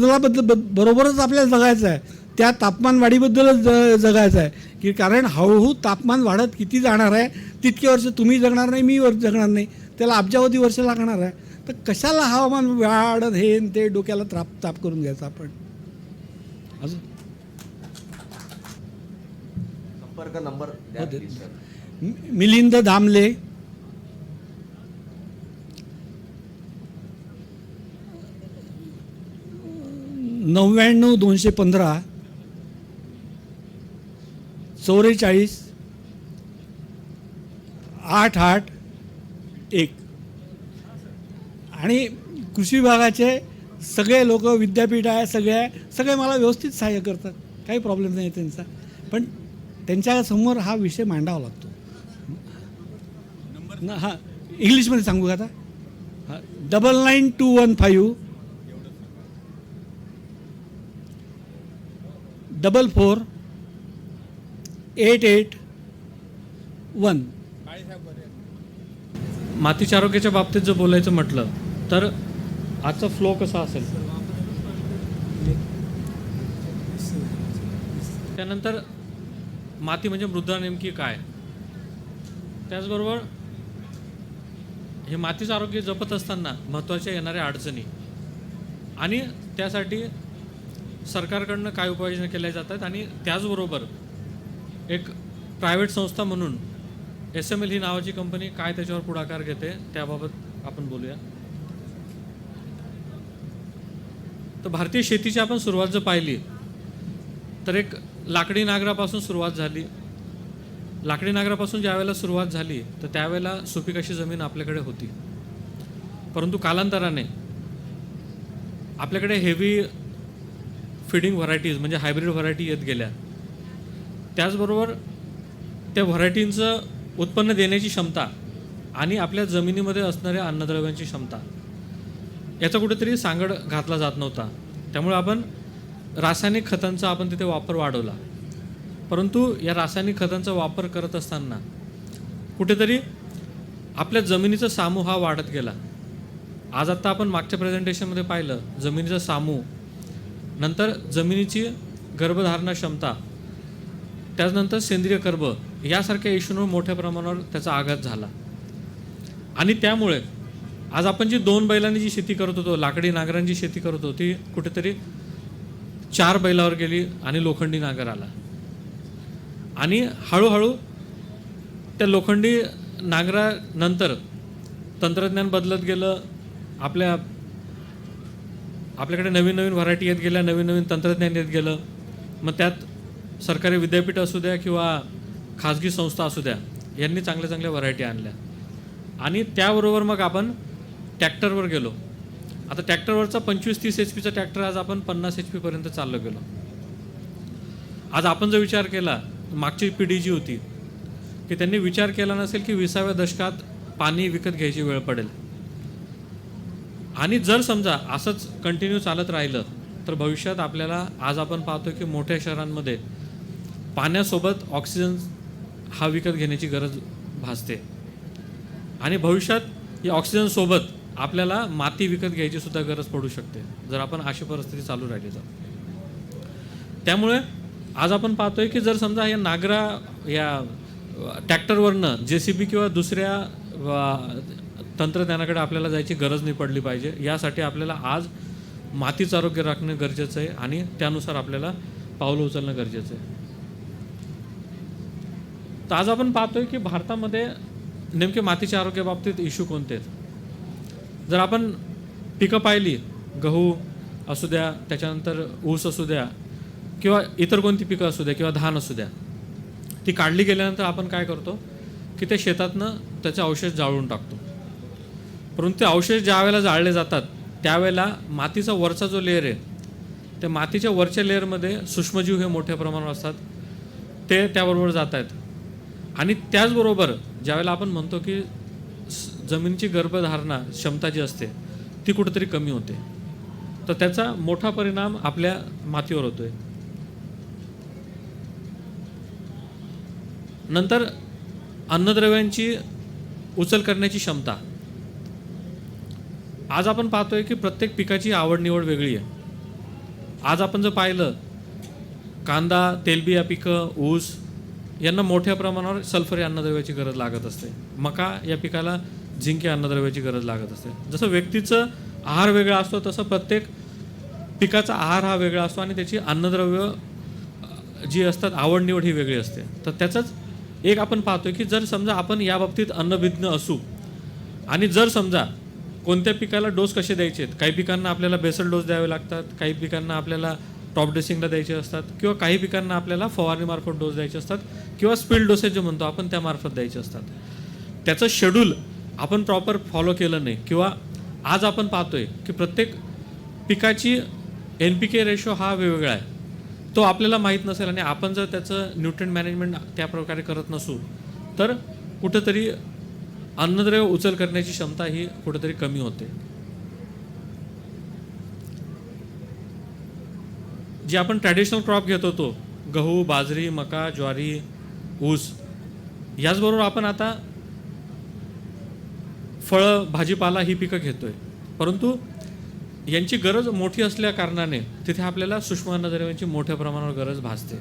बरोबरच आपल्याला जगायचं आहे. त्या तापमान वाढीबद्दलच जगायचं आहे की कारण हळूहळू तापमान वाढत किती जाणार आहे तितके वर्ष तुम्ही जगणार नाही, मी जगणार नाही, त्याला अब्जावधी वर्ष लागणार आहे. तर कशाला हवामान वाढत हे ते डोक्याला ताप करून घ्यायचं आपण. अजून संपर्क नंबर द्या please, sir. मिलिंद दामले, 99-215 44 88-1. आणि कृषी विभागाचे सगळे लोक, विद्यापीठ आहे, सगळे मला व्यवस्थित सहाय्य करतात. काही प्रॉब्लेम नाही त्यांचा. पण त्यांच्यासमोर हा विषय मांडावा लागतो. हां, इंग्लिशमध्ये सांगू का आता? हां, 99215 44-88-1. मातीच्या आरोग्याच्या बाबतीत जर बोलायचं म्हटलं तर आजचा फ्लो कसा असेल, त्यानंतर माती म्हणजे मृदा नेमकी काय, त्याचबरोबर हे मातीचं आरोग्य जपत असताना महत्त्वाच्या येणाऱ्या अडचणी आणि त्यासाठी सरकारकडनं काय उपाययोजना केल्या जातात आणि त्याचबरोबर एक प्रायव्हेट संस्था म्हणून SML ही नावाची कंपनी काय त्याच्यावर पुढाकार घेते त्याबाबत आपण बोलूया. तर भारतीय शेतीची आपण सुरुवात जर पाहिली तर एक लाकडी नांगरापासून सुरुवात झाली. लाकडी नांगरापासून ज्या वेळेला सुरुवात झाली तर त्यावेळेला सुपीक अशी जमीन आपल्याकडे होती, परंतु कालांतराने आपल्याकडे हेवी फीडिंग व्हरायटीज म्हणजे हायब्रिड व्हरायटी येत गेल्या. त्याचबरोबर त्या व्हरायटींचं उत्पन्न देण्याची क्षमता आणि आपल्या जमिनीमध्ये असणाऱ्या अन्नद्रव्यांची क्षमता याचा कुठेतरी सांगड घातला जात नव्हता. त्यामुळे आपण रासायनिक खतांचा आपण तिथे वापर वाढवला, परंतु या रासायनिक खतांचा वापर करत असताना कुठेतरी आपल्या जमिनीचा सामू हा वाढत गेला. आज आत्ता आपण मागच्या प्रेझेंटेशनमध्ये पाहिलं जमिनीचा सामू, नंतर जमिनीची गर्भधारणा क्षमता, त्याचनंतर सेंद्रिय कर्ब यासारख्या इश्यूंवर मोठ्या प्रमाणावर त्याचा आघात झाला. आणि त्यामुळे आज आपण जी 2 बैलांनी जी शेती करत होतो, लाकडी नांगरांची शेती करत होतो, ती कुठेतरी 4 बैलावर गेली आणि लोखंडी नांगर आला. आणि हळूहळू त्या लोखंडी नांगरानंतर तंत्रज्ञान बदलत गेलं. आपल्याकडे नवीन नवीन व्हरायटी येत गेल्या, नवीन नवीन तंत्रज्ञान येत गेलं. मग त्यात सरकारी विद्यापीठ असू द्या किंवा खाजगी संस्था असू द्या, यांनी चांगल्या चांगल्या व्हरायटी आणल्या. आणि त्याबरोबर मग आपण ट्रॅक्टरवर गेलो. आता ट्रॅक्टरवरचा 25-30 HP ट्रॅक्टर आज आपण 50 HP पर्यंत चाललो गेलो. आज आपण जर विचार केला, मागची पिढी जी होती की त्यांनी विचार केला नसेल की 20व्या दशकात पाणी विकत घ्यायची वेळ पडेल. आणि जर समजा असंच कंटिन्यू चालत राहिलं तर भविष्यात आपल्याला आज आपण पाहतो की मोठ्या शहरांमध्ये पाण्यासोबत ऑक्सिजन हा विकत घेण्याची गरज भासते. आणि भविष्यात या ऑक्सिजनसोबत आपल्याला माती विकत घ्यायची सुद्धा गरज पडू शकते जर आपण अशी परिस्थिती चालू राहिली तर. त्यामुळे आज आपण पाहतोय की जर समजा या ट्रॅक्टरवरनं JCB किंवा दुसऱ्या तंत्रज्ञानाकडे आपल्याला जायची गरज नाही पडली पाहिजे. यासाठी आपल्याला आज मातीचं आरोग्य राखणं गरजेचं आहे आणि त्यानुसार आपल्याला पावलं उचलणं गरजेचं आहे. तर आज आपण पाहतोय की भारतामध्ये नेमके मातीच्या आरोग्याबाबतीत इश्यू कोणते आहेत. जर आपण पिकं पाहिली, गहू असू द्या, त्याच्यानंतर ऊस असू द्या किंवा इतर कोणती पिकं असू द्या किंवा धान असू द्या, ती काढली गेल्यानंतर आपण काय करतो की ते शेतातनं त्याचे अवशेष जाळून टाकतो. परंतु ते अवशेष ज्या वेळेला जाळले जातात त्यावेळेला मातीचा वरचा जो लेअर आहे, त्या मातीच्या वरच्या लेअरमध्ये सूक्ष्मजीव हे मोठ्या प्रमाणावर असतात, ते त्याबरोबर जात आहेत. आणि त्याचबरोबर ज्यावेळेला आपण म्हणतो की जमिनीची गर्भधारणा क्षमता जी असते ती कुठेतरी कमी होते, तर त्याचा मोठा परिणाम आपल्या मातीवर होतोय. नंतर अन्नद्रव्यांची उचल करण्याची क्षमता. आज आपण पाहतोय की प्रत्येक पिकाची आवड निवड वेगळी आहे. आज आपण जर पाहिलं कांदा, तेलबिया पिकं, ऊस यांना मोठ्या प्रमाणावर सल्फर या अन्नद्रव्याची गरज लागत असते. मका या पिकाला झिंक या अन्नद्रव्याची गरज लागत असते. जसं व्यक्तीचं आहार वेगळा असतो तसं प्रत्येक पिकाचा आहार हा वेगळा असतो आणि त्याची अन्नद्रव्य जी असतात आवड निवड ही वेगळी असते. तर त्याचंच एक आपण पाहतोय की जर समजा आपण या बाबतीत अन्नभिज्ञ असू आणि जर समजा कोणत्या पिकाला डोस कसे द्यायचे आहेत, काही पिकांना आपल्याला बेसल डोस द्यावे लागतात, काही पिकांना आपल्याला टॉप ड्रेसिंगला द्यायचे असतात किंवा काही पिकांना आपल्याला फवारणीमार्फत डोस द्यायचे असतात किंवा स्पीड डोसेज जे म्हणतो आपण त्यामार्फत द्यायचे असतात. त्याचं शेड्यूल आपण प्रॉपर फॉलो केलं नाही किंवा आज आपण पाहतोय की प्रत्येक पिकाची NPK रेशो हा वेगवेगळा आहे, तो आपल्याला माहीत नसेल आणि आपण जर त्याचं न्यूट्रिएंट मॅनेजमेंट त्या प्रकारे करत नसू तर कुठंतरी अन्नद्रव्य उचल करण्याची क्षमता ही कुठेतरी कमी होते. जे आपण ट्रॅडिशनल क्रॉप घेत होतो, गहू, बाजरी, मका, ज्वारी, ऊस, याचबरोबर आपण आता फळं भाजीपाला ही पिकं घेतोय, परंतु यांची गरज मोठी असल्या कारणाने तिथे आपल्याला सूक्ष्म अन्नद्रव्यांची मोठ्या प्रमाणावर गरज भासते.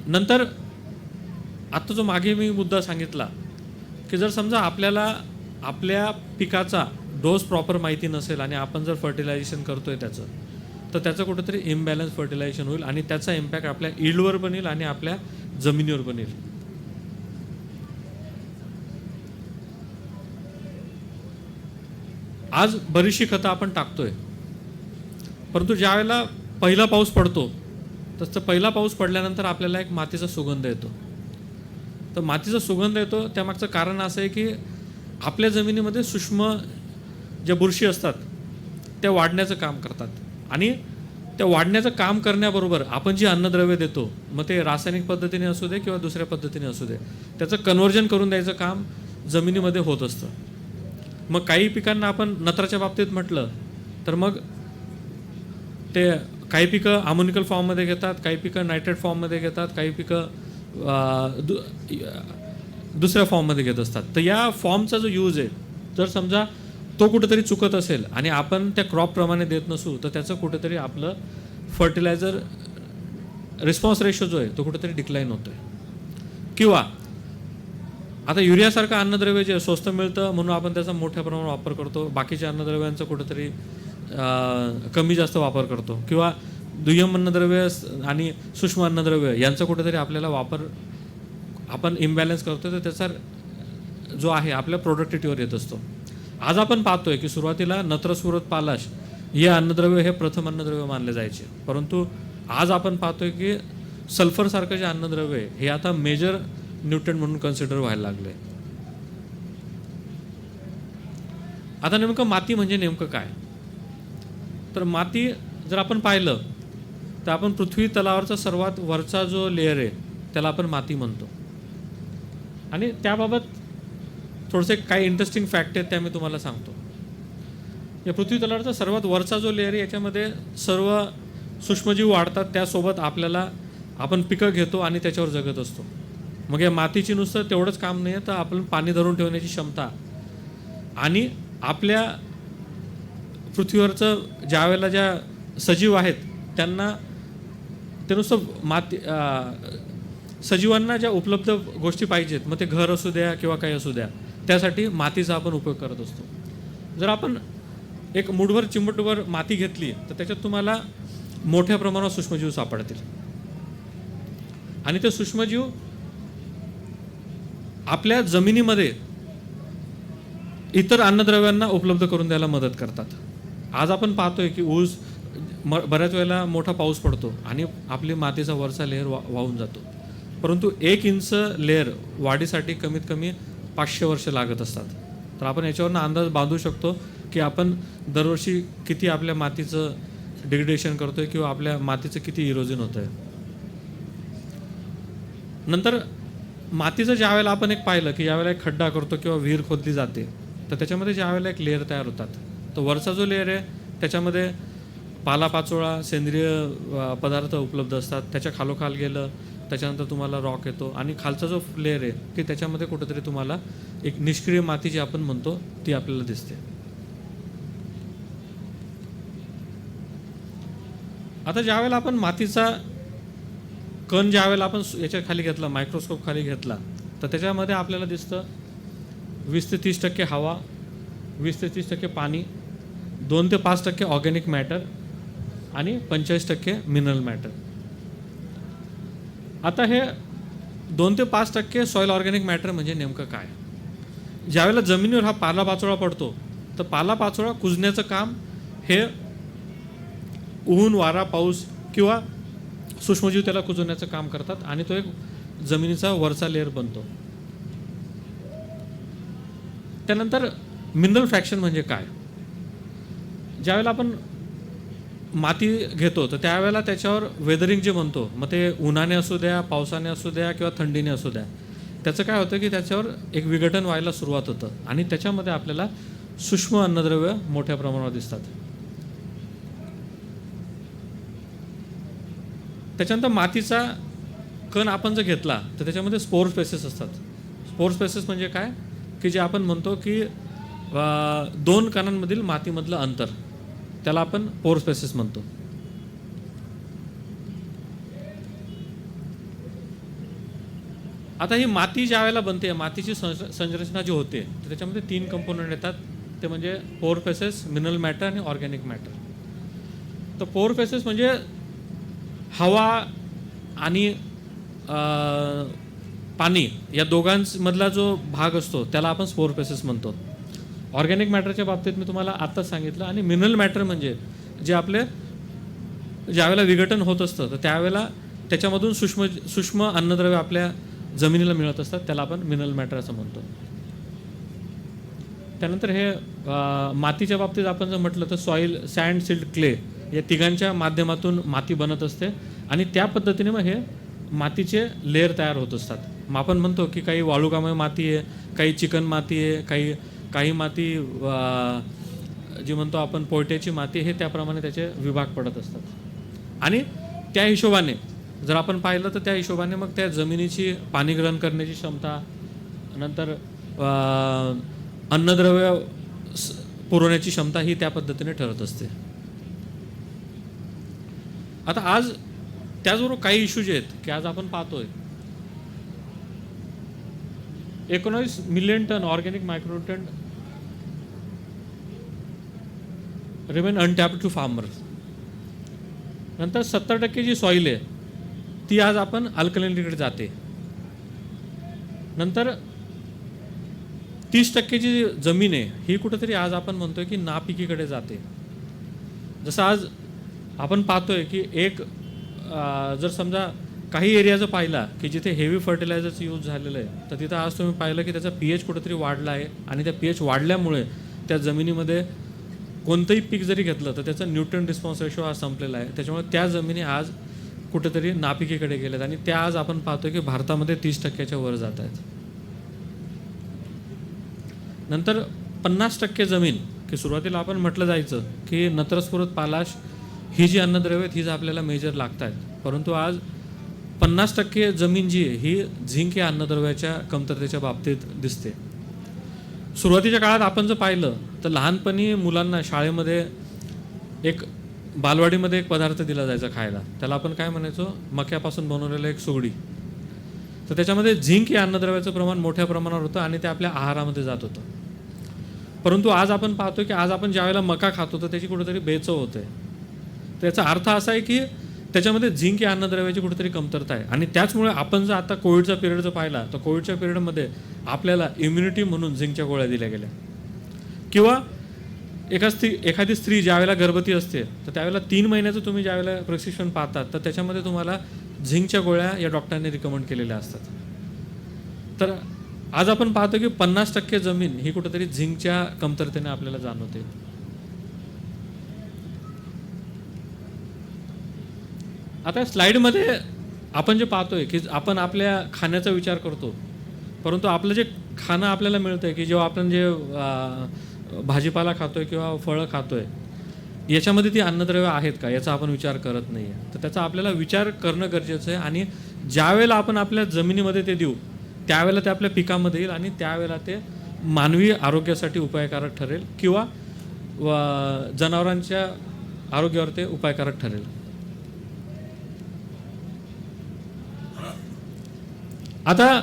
नंतर आता जो मागे मी मुद्दा सांगितला की जर समजा आपल्याला आपल्या पिकाचा डोस प्रॉपर माहिती नसेल आणि आपण जर फर्टिलायझेशन करतोय त्याचं, तर त्याचं कुठेतरी इम्बॅलन्स फर्टिलायझेशन होईल आणि त्याचा इम्पॅक्ट आपल्या यील्डवर पण येईल आणि आपल्या जमिनीवर पण येईल. आज बरीचशी खतं आपण टाकतोय, परंतु ज्या वेळेला पहिला पाऊस पडतो तसं पहिला पाऊस पडल्यानंतर आपल्याला एक मातीचा सुगंध येतो. तर मातीचा सुगंध येतो त्यामागचं कारण असं आहे की आपल्या जमिनीमध्ये सूक्ष्म ज्या बुरशी असतात त्या वाढण्याचं काम करतात आणि त्या वाढण्याचं काम करण्याबरोबर आपण जी अन्नद्रव्य देतो, मग ते रासायनिक पद्धतीने असू दे किंवा दुसऱ्या पद्धतीने असू दे, त्याचं कन्व्हर्जन करून द्यायचं काम जमिनीमध्ये होत असतं. मग काही पिकांना आपण नत्राच्या बाबतीत म्हटलं तर मग ते काही पिकं अमोनिकल फॉर्ममध्ये घेतात, काही पिकं नायट्रेट फॉर्ममध्ये घेतात, काही पिकं दुसऱ्या फॉर्ममध्ये घेत असतात. तर या फॉर्मचा जो यूज आहे, जर समजा तो कुठेतरी चुकत असेल आणि आपण त्या क्रॉपप्रमाणे देत नसू, तर त्याचं कुठेतरी आपलं फर्टिलायझर रिस्पॉन्स रेशो जो आहे तो कुठेतरी डिक्लाईन होतोय. किंवा आता युरियासारखं अन्नद्रव्य जे स्वस्त मिळतं म्हणून आपण त्याचा मोठ्या प्रमाणात वापर करतो, बाकीच्या अन्नद्रव्यांचा कुठेतरी कमी जास्त वापर करतो, किंवा दुय्यम अन्नद्रव्य आणि सूक्ष्म अन्नद्रव्य यांचा कुठेतरी आपल्याला वापर आपण इम्बॅलन्स करतो, तर त्याचा जो आहे आपल्या प्रोडक्टिव्हिटीवर येत असतो. आज आपण पाहतोय की सुरुवातीला नत्र, सुरत, पालाश हे अन्नद्रव्य हे प्रथम अन्नद्रव्य मानले जायचे, परंतु आज आपण पाहतोय की सल्फरसारखं जे अन्नद्रव्य आहे हे आता मेजर न्यूट्रंट म्हणून कन्सिडर व्हायला लागले. आता नेमकं माती म्हणजे नेमकं काय? तर माती जर आपण पाहिलं तर आपण पृथ्वी तलावरचा सर्वात वरचा जो लेअर आहे त्याला आपण माती म्हणतो. आणि त्याबाबत थोडेसे काही इंटरेस्टिंग फॅक्ट आहेत त्या मी तुम्हाला सांगतो. या पृथ्वी तलावरचा सर्वात वरचा जो लेअर आहे याच्यामध्ये सर्व सूक्ष्मजीव वाढतात, त्यासोबत आपल्याला आपण पिकं घेतो आणि त्याच्यावर जगत असतो. मग या मातीची नुसतं तेवढंच काम नाही आहे, तर आपण पाणी धरून ठेवण्याची क्षमता आणि आपल्या पृथ्वीवरचं ज्या वेळेला ज्या सजीव आहेत त्यांना ते नुसतं माती सजीवांना ज्या उपलब्ध गोष्टी पाहिजेत, मग ते घर असू द्या किंवा काही असू द्या, त्यासाठी मातीचा आपण उपयोग करत असतो. जर आपण एक मुठभर चिमटभर माती घेतली तर त्याच्यात तुम्हाला मोठ्या प्रमाणात सूक्ष्मजीव सापडतील आणि ते सूक्ष्मजीव आपल्या जमिनीमध्ये इतर अन्नद्रव्यांना उपलब्ध करून द्यायला मदत करतात. आज आपण पाहतोय की ऊस बऱ्याच वेळेला मोठा पाऊस पडतो आणि आपली मातीचा वरचा लेअर वाहून जातो, परंतु 1 इंच लेअर वाढीसाठी कमीत कमी 500 वर्ष लागत असतात. तर आपण याच्यावरनं अंदाज बांधू शकतो की आपण दरवर्षी किती आपल्या मातीचं डिग्रेडेशन करतोय किंवा आपल्या मातीचं किती इरोजन होत आहे. नंतर मातीचं ज्या वेळेला आपण एक पाहिलं की ज्यावेळेला एक खड्डा करतो किंवा विहीर खोदली जाते, तर त्याच्यामध्ये ज्या वेळेला एक लेअर तयार होतात, तर वरचा जो लेअर आहे त्याच्यामध्ये पालापाचोळा सेंद्रिय पदार्थ उपलब्ध असतात. त्याच्या खालोखाल गेलं त्याच्यानंतर तुम्हाला रॉक येतो आणि खालचा जो लेअर आहे की त्याच्यामध्ये कुठेतरी तुम्हाला एक निष्क्रिय माती जी आपण म्हणतो ती आपल्याला दिसते. आता ज्यावेळेला आपण मातीचा कण ज्यावेळेला आपण याच्या खाली घेतला, मायक्रोस्कोप खाली घेतला, तर त्याच्यामध्ये आपल्याला दिसतं 20 ते 30% हवा, 20 ते 30% पाणी, 2 ते 5% ऑर्गॅनिक मॅटर आणि 45% मिनरल मॅटर. आता हे 2 ते 5% सॉईल ऑर्गॅनिक मॅटर म्हणजे नेमकं काय? ज्यावेळेला जमिनीवर हा पालापाचोळा पडतो तर पालापाचोळा कुजण्याचं काम हे ऊन, वारा, पाऊस किंवा सूक्ष्मजीव त्याला कुजवण्याचं काम करतात आणि तो एक जमिनीचा वरचा लेअर बनतो. त्यानंतर मिनरल फ्रॅक्शन म्हणजे काय? ज्यावेळेला आपण माती घेतो तर त्यावेळेला त्याच्यावर वेदरिंग जे म्हणतो, मग ते उन्हाने असू द्या, पावसाने असू द्या किंवा थंडीने असू द्या, त्याचं काय होतं की त्याच्यावर एक विघटन व्हायला सुरुवात होतं आणि त्याच्यामध्ये आपल्याला सूक्ष्म अन्नद्रव्य मोठ्या प्रमाणावर दिसतात. त्याच्यानंतर मातीचा कण आपण जर घेतला तर त्याच्यामध्ये स्पोर स्पेसेस असतात. स्पोर स्पेसेस म्हणजे काय, की जे आपण म्हणतो की दोन कणांमधील मातीमधलं अंतर, त्याला आपण पोर स्पेसेस म्हणतो. आता ही माती ज्या वेळेला बनते, मातीची संरचना जी होते तर त्याच्यामध्ये 3 कंपोनंट येतात. ते म्हणजे पोर स्पेसेस, मिनरल मॅटर आणि ऑर्गॅनिक मॅटर. तर पोर स्पेसेस म्हणजे हवा आणि पाणी या दोघांमधला जो भाग असतो त्याला आपण स्पोर स्पेसेस म्हणतो. ऑर्गॅनिक मॅटरच्या बाबतीत मी तुम्हाला आत्ताच सांगितलं. आणि मिनरल मॅटर म्हणजे जे आपले ज्यावेळेला विघटन होत असतं तर त्यावेळेला त्याच्यामधून सूक्ष्म अन्नद्रव्य आपल्या जमिनीला मिळत असतात, त्याला आपण मिनरल मॅटर असं म्हणतो. त्यानंतर हे मातीच्या बाबतीत आपण जर म्हटलं तर सॉईल, सँड, सिल्ट, क्ले या तिघांच्या माध्यमातून माती बनत असते आणि त्या पद्धतीने मग हे मातीचे लेअर तयार होत असतात. मग आपण म्हणतो की काही वाळूकामय माती आहे, काही चिकन माती आहे, काही माती जी म्हणतो आपण पोयट्याची माती, हे त्याप्रमाणे त्याचे विभाग पडत असतात. आणि त्या हिशोबाने जर आपण पाहिलं तर त्या हिशोबाने मग त्या जमिनीची पाणी ग्रहण करण्याची क्षमता, नंतर अन्नद्रव्य पुरवण्याची क्षमता ही त्या पद्धतीने ठरत असते. आता आज त्याचबरोबर काही इश्यू जे आहेत की आज आपण पाहतोय 19 million tonne organic micronutrient remain untapped to farmers. नंतर 70% जी सॉईल आहे ती आज आपण अल्कलिनिटीकडे जाते. नंतर 30% जी जमीन आहे ही कुठेतरी आज आपण म्हणतोय की नापिकीकडे जाते. जसं आज आपण पाहतोय की जर समजा काही एरिया जर पाहिला की जिथे हेवी फर्टिलायझरचं यूज झालेलं आहे तर तिथं आज तुम्ही पाहिलं की त्याचा pH कुठेतरी वाढला आहे आणि त्या pH वाढल्यामुळे त्या जमिनीमध्ये कोणतंही पीक जरी घेतलं तर त्याचा न्यूट्रन रिस्पॉन्स रेशो हा संपलेला आहे. त्याच्यामुळे त्या जमिनी आज कुठेतरी नापिकीकडे गेल्यात आणि त्या आज आपण पाहतोय की भारतामध्ये 30% वर जात आहेत. नंतर 50% जमीन की सुरुवातीला आपण म्हटलं जायचं की नत्रस्फुरत, पालाश ही जी अन्नद्रव्य आहेत हीच आपल्याला मेजर लागत आहेत, परंतु आज 50% जमीन जी आहे ही झिंक या अन्नद्रव्याच्या कमतरतेच्या बाबतीत दिसते. सुरुवातीच्या काळात आपण जर पाहिलं तर लहानपणी मुलांना शाळेमध्ये एक बालवाडीमध्ये एक पदार्थ दिला जायचा खायला, त्याला आपण काय म्हणायचो, मक्यापासून बनवलेलं एक सुगडी. तर त्याच्यामध्ये झिंक या अन्नद्रव्याचं प्रमाण मोठ्या प्रमाणावर होतं आणि ते आपल्या आहारामध्ये जात होतं. परंतु आज आपण पाहतो की आज आपण ज्यावेळेला मका खातो तर त्याची कुठेतरी बेचव होते. त्याचा अर्थ असा आहे की त्याच्यामध्ये झिंक या अन्नद्रव्याची कुठेतरी कमतरता आहे. आणि त्याचमुळे आपण जर आता कोविडचा पिरियड जर पाहिला तर कोविडच्या पिरियडमध्ये आपल्याला इम्युनिटी म्हणून झिंकच्या गोळ्या दिल्या गेल्या. किंवा एखादी स्त्री ज्यावेळेला गर्भवती असते तर त्यावेळेला 3 महिन्याचं तुम्ही ज्यावेळेला प्रिस्क्रिप्शन पाहतात तर त्याच्यामध्ये तुम्हाला झिंकच्या गोळ्या या डॉक्टरांनी रिकमेंड केलेल्या असतात. तर आज आपण पाहतो की 50% जमीन ही कुठेतरी झिंकच्या कमतरतेने आपल्याला जाणवते. आता स्लाईडमध्ये आपण जे पाहतोय की आपण आपल्या खाण्याचा विचार करतो, परंतु आपलं जे खाणं आपल्याला मिळतंय की जेव्हा आपण जे भाजीपाला खातोय किंवा फळं खातोय याच्यामध्ये ती अन्नद्रव्य आहेत का याचा आपण विचार करत नाही आहे. तर त्याचा आपल्याला विचार करणं गरजेचं आहे. आणि ज्यावेळेला आपण आपल्या जमिनीमध्ये ते देऊ त्यावेळेला ते आपल्या पिकामध्ये येईल आणि त्यावेळेला ते मानवी आरोग्यासाठी उपायकारक ठरेल किंवा जनावरांच्या आरोग्यावर ते उपायकारक ठरेल. आता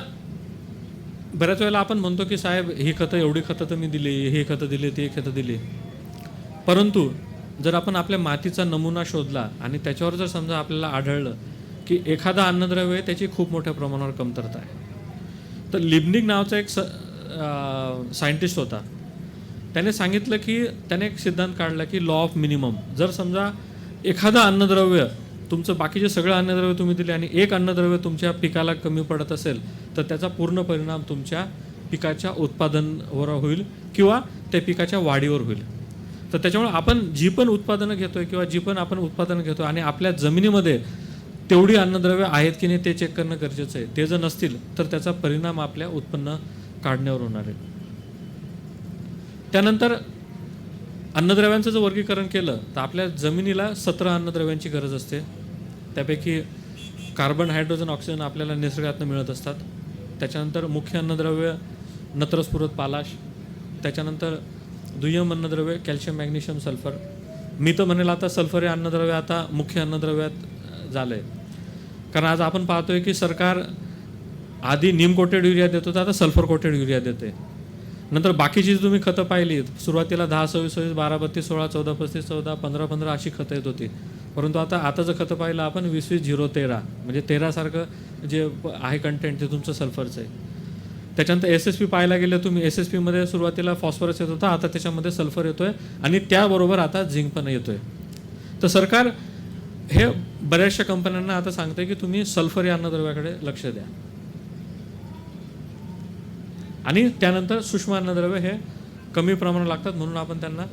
बऱ्याच वेळेला आपण म्हणतो की साहेब ही खतं, एवढी खतं तर मी दिली, हे खतं दिली, ते खतं दिली, परंतु जर आपण आपल्या मातीचा नमुना शोधला आणि त्याच्यावर जर समजा आपल्याला आढळलं की एखादा अन्नद्रव्य आहे त्याची खूप मोठ्या प्रमाणावर कमतरता आहे. तर लिबनिक नावाचा एक सायंटिस्ट होता, त्याने सांगितलं की त्याने एक सिद्धांत काढला की लॉ ऑफ मिनिमम. जर समजा एखादा अन्नद्रव्य तुमचं बाकीचे सगळं अन्नद्रव्य तुम्ही दिले आणि एक अन्नद्रव्य तुमच्या पिकाला कमी पडत असेल तर त्याचा पूर्ण परिणाम तुमच्या पिकाच्या उत्पादनावर होईल किंवा त्या पिकाच्या वाढीवर होईल. तर त्याच्यामुळे आपण जी पण उत्पादनं घेतोय किंवा जी पण आपण उत्पादनं घेतो आणि आपल्या जमिनीमध्ये तेवढी अन्नद्रव्य आहेत की नाही ते चेक करणं गरजेचं आहे. ते जर नसतील तर त्याचा परिणाम आपल्या उत्पन्न काढण्यावर होणार आहे. त्यानंतर अन्नद्रव्यांचं जर वर्गीकरण केलं तर आपल्या जमिनीला 17 अन्नद्रव्यांची गरज असते. त्यापैकी कार्बन, हायड्रोजन, ऑक्सिजन आपल्याला निसर्गातून मिळत असतात. त्याच्यानंतर मुख्य अन्नद्रव्य नत्रस्फुरत पालाश, त्याच्यानंतर दुय्यम अन्नद्रव्य कॅल्शियम, मॅग्नेशियम, सल्फर. मी तर म्हणेल आता सल्फर हे अन्नद्रव्य आता मुख्य अन्नद्रव्यात झालं आहे. कारण आज आपण पाहतोय की सरकार आधी नीम कोटेड युरिया देत होतं, आता सल्फर कोटेड युरिया देते. नंतर बाकीची जी तुम्ही खतं पाहिली, सुरुवातीला 10, 26, 26, 12, 32, 16, 14, 35, 14, 15, 15 अशी खतं येत होती. परंतु आता जर खतं पाहिलं आपण 20, 20, 0, 13 म्हणजे 13 सारखं जे आहे कंटेंट ते तुमचं सल्फरचं आहे. त्याच्यानंतर SSP पाहायला गेलं तुम्ही, SSP मध्ये सुरुवातीला फॉस्फरस येत होता, आता त्याच्यामध्ये सल्फर येतोय आणि त्याबरोबर आता झिंक पण येतोय. तर सरकार हे बऱ्याचशा कंपन्यांना आता सांगते की तुम्ही सल्फर या अन्नद्रव्याकडे लक्ष द्या. आणि त्यानंतर सूक्ष्म अन्नद्रव्य हे कमी प्रमाणात लागतात, म्हणून आपण त्यांना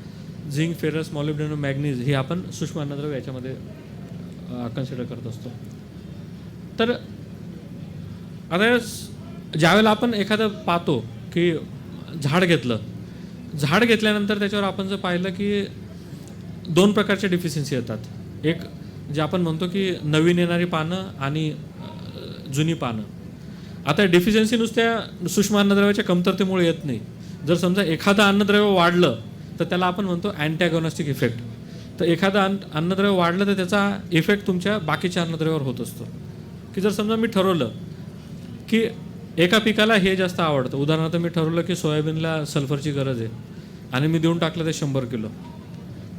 झिंक, फेरस, मॉलिब्डेनम, मॅग्नीज ही आपण सूक्ष्म अन्नद्रव्य याच्यामध्ये कन्सिडर करत असतो. तर आता ज्यावेळेला आपण एखादं पाहतो की झाड घेतल्यानंतर त्याच्यावर आपण जर पाहिलं की 2 प्रकारच्या डिफिशियन्सी येतात. एक जे आपण म्हणतो की नवीन येणारी पानं आणि जुनी पानं. आता डिफिशियन्सी नुसत्या सूक्ष्म अन्नद्रव्याच्या कमतरतेमुळे येत नाही. जर समजा एखादं अन्नद्रव्य वाढलं तर त्याला आपण म्हणतो अँटॅगॉनिस्टिक इफेक्ट. तर एखादं अन्नद्रव्य वाढलं तर त्याचा इफेक्ट तुमच्या बाकीच्या अन्नद्रव्यावर होत असतो. की जर समजा मी ठरवलं की एका पिकाला हे जास्त आवडतं, उदाहरणार्थ मी ठरवलं की सोयाबीनला सल्फरची गरज आहे आणि मी देऊन टाकलं ते 100 किलो,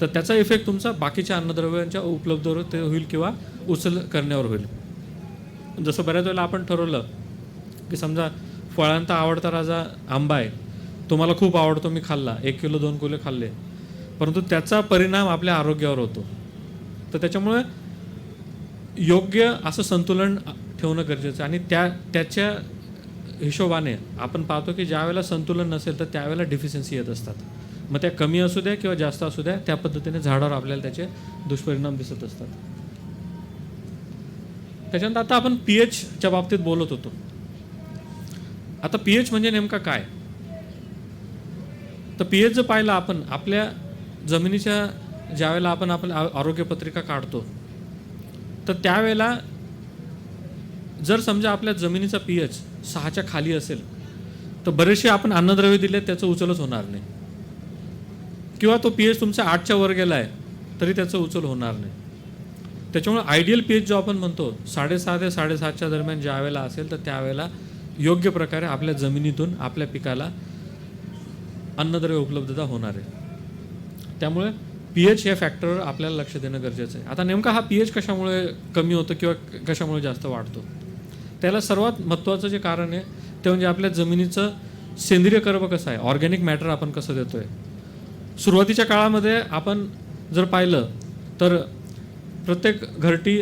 तर त्याचा इफेक्ट तुमचा बाकीच्या अन्नद्रव्यांच्या उपलब्धवर ते होईल किंवा उचल करण्यावर होईल. जसं बऱ्याच वेळेला आपण ठरवलं की समजा फळांचा आवडता राजा आंबा आहे, तुम्हाला खूप आवडतो, मी खाल्ला, 1 किलो 2 किलो खाल्ले, परंतु त्याचा परिणाम आपल्या आरोग्यावर होतो. तर त्याच्यामुळे योग्य असं संतुलन ठेवणं गरजेचं आहे. आणि त्याच्या हिशोबाने आपण पाहतो की ज्या वेळेला संतुलन नसेल तर त्यावेळेला डिफिशियन्सी येत असतात. मग त्या कमी असू द्या किंवा जास्त असू द्या, त्या पद्धतीने झाडावर आपल्याला त्याचे दुष्परिणाम दिसत असतात. त्याच्यानंतर आता आपण pHच्या बाबतीत बोलत होतो. आता pH म्हणजे नेमका काय? तर pH जर पाहिलं आपण आपल्या जमिनीच्या ज्यावेळेला आपण आरोग्य पत्रिका काढतो तर त्यावेळेला जर समजा आपल्या जमिनीचा pH 6च्या खाली असेल तर बरेचसे आपण अन्नद्रव्य दिले त्याचं उचलच होणार नाही. किंवा तो pH तुमचा 8च्या वर गेला आहे तरी त्याचं उचल होणार नाही. त्याच्यामुळे आयडियल pH जो आपण म्हणतो 6.5 ते 7.5च्या दरम्यान ज्या वेळेला असेल तर त्यावेळेला योग्य प्रकारे आपल्या जमिनीतून आपल्या पिकाला अन्नद्रव्य उपलब्धता होणार आहे. त्यामुळे pH या फॅक्टरवर आपल्याला लक्ष देणं गरजेचं आहे. आता नेमका हा pH कशामुळे कमी होतो किंवा कशामुळे जास्त वाढतो? त्याला सर्वात महत्त्वाचं जे कारण आहे ते म्हणजे आपल्या जमिनीचं सेंद्रिय कर्ब कसं आहे, ऑर्गॅनिक मॅटर आपण कसं देतोय. सुरुवातीच्या काळामध्ये आपण जर पाहिलं तर प्रत्येक घरटी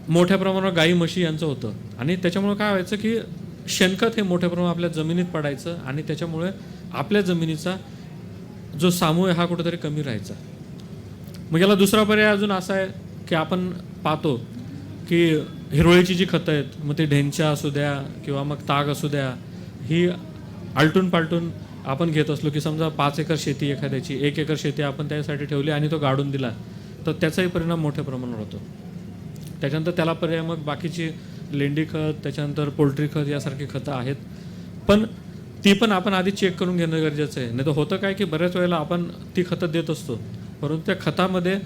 मोठ्या प्रमाणावर गाई म्हशी यांचं होतं आणि त्याच्यामुळे काय व्हायचं की शेणखत हे मोठ्या प्रमाणात आपल्या जमिनीत पडायचं आणि त्याच्यामुळे आपल्या जमिनीचा जो सामूह आहे हा कुठेतरी कमी राहायचा. मग याला दुसरा पर्याय अजून असा आहे की आपण पाहतो की हिरवळीची जी खतं आहेत, मग ते ढेंचा असू द्या किंवा मग ताग असू द्या, ही आलटून पालटून आपण घेत असलो की समजा 5 एकर शेती एखाद्याची, 1 एकर शेती आपण त्यासाठी ठेवली आणि तो गाडून दिला तर त्याचाही परिणाम मोठ्या प्रमाणावर होतो. त्याच्यानंतर त्याला पर्याय मग बाकीची लेंडी खत, त्याच्यानंतर पोल्ट्री खत यासारखी खतं आहेत, पण ती पण आपण आधी चेक करून घेणं गरजेचं आहे. नाही तर होतं काय की बऱ्याच वेळेला आपण ती खतं देत असतो परंतु त्या खतामध्ये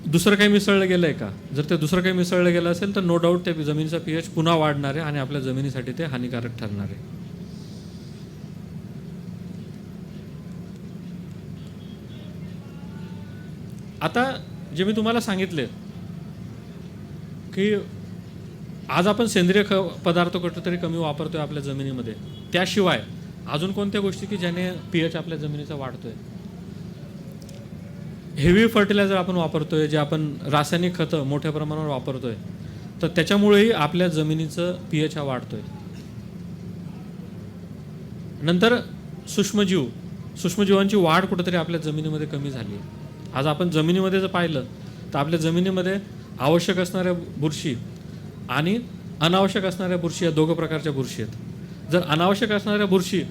दुसरं काही मिसळलं गेलं आहे का? जर ते दुसरं काही मिसळलं गेलं असेल तर नो डाऊट त्या जमिनीचा pH पुन्हा वाढणार आहे आणि आपल्या जमिनीसाठी ते हानिकारक ठरणार आहे. आता जे मी तुम्हाला सांगितले की आज आपण सेंद्रिय पदार्थ कुठेतरी कमी वापरतोय आपल्या जमिनीमध्ये, त्याशिवाय अजून कोणत्या गोष्टी की ज्याने pH आपल्या जमिनीचा वाढतोय? हेवी फर्टिलायझर आपण वापरतोय, जे आपण रासायनिक खतं मोठ्या प्रमाणावर वापरतोय, तर त्याच्यामुळेही आपल्या जमिनीचं pH हा वाढतोय. नंतर सूक्ष्मजीवांची वाढ कुठेतरी आपल्या जमिनीमध्ये कमी झाली. आज आपण जमिनीमध्ये जर पाहिलं तर आपल्या जमिनीमध्ये आवश्यक असणाऱ्या बुरशी आणि अनावश्यक असणाऱ्या बुरशी या 2 प्रकारच्या बुरशी आहेत. जर अनावश्यक असणाऱ्या बुरशी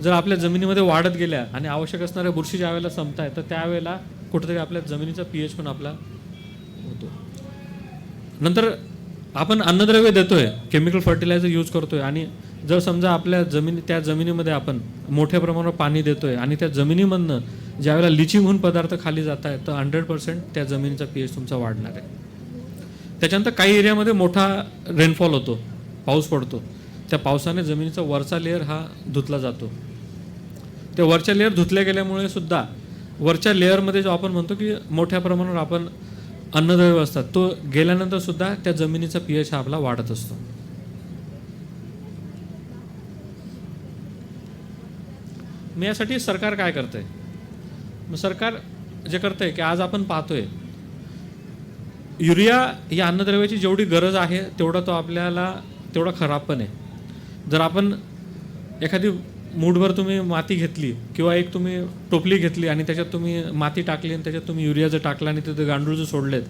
जर आपल्या जमिनीमध्ये वाढत गेल्या आणि आवश्यक असणाऱ्या बुरशी ज्या वेळेला संपताय तर त्यावेळेला कुठेतरी आपल्या जमिनीचा pH पण आपला होतो. नंतर आपण अन्नद्रव्य देतोय, केमिकल फर्टिलायझर यूज करतोय आणि जर समजा आपल्या त्या जमिनीमध्ये आपण मोठ्या प्रमाणावर पाणी देतोय आणि त्या जमिनीमधनं ज्यावेळेला लिचिंग होऊन पदार्थ खाली जात आहे तर 100% त्या जमिनीचा pH तुमचा वाढणार आहे. त्याच्यानंतर काही एरियामध्ये मोठा रेनफॉल होतो, पाऊस पडतो. त्या पावसाने जमिनीचा वरचा लेअर हा धुतला जातो. त्या वरच्या लेअर धुतल्या गेल्यामुळे सुद्धा वरच्या लेअरमध्ये जो आपण म्हणतो की मोठ्या प्रमाणावर आपण अन्नद्रव्य असतात तो गेल्यानंतर सुद्धा त्या जमिनीचा pH हा आपला वाढत असतो. मग यासाठी सरकार काय करतंय? मग सरकार जे करतंय की आज आपण पाहतोय युरिया या अन्नद्रव्याची जेवढी गरज आहे तेवढा तो आपल्याला तेवढा खराब पण आहे. जर आपण एखादी मूठभर तुम्ही माती घेतली किंवा एक तुम्ही टोपली घेतली आणि त्याच्यात तुम्ही माती टाकली आणि त्याच्यात तुम्ही युरिया जर टाकला आणि तिथे गांडूळ जर सोडलेत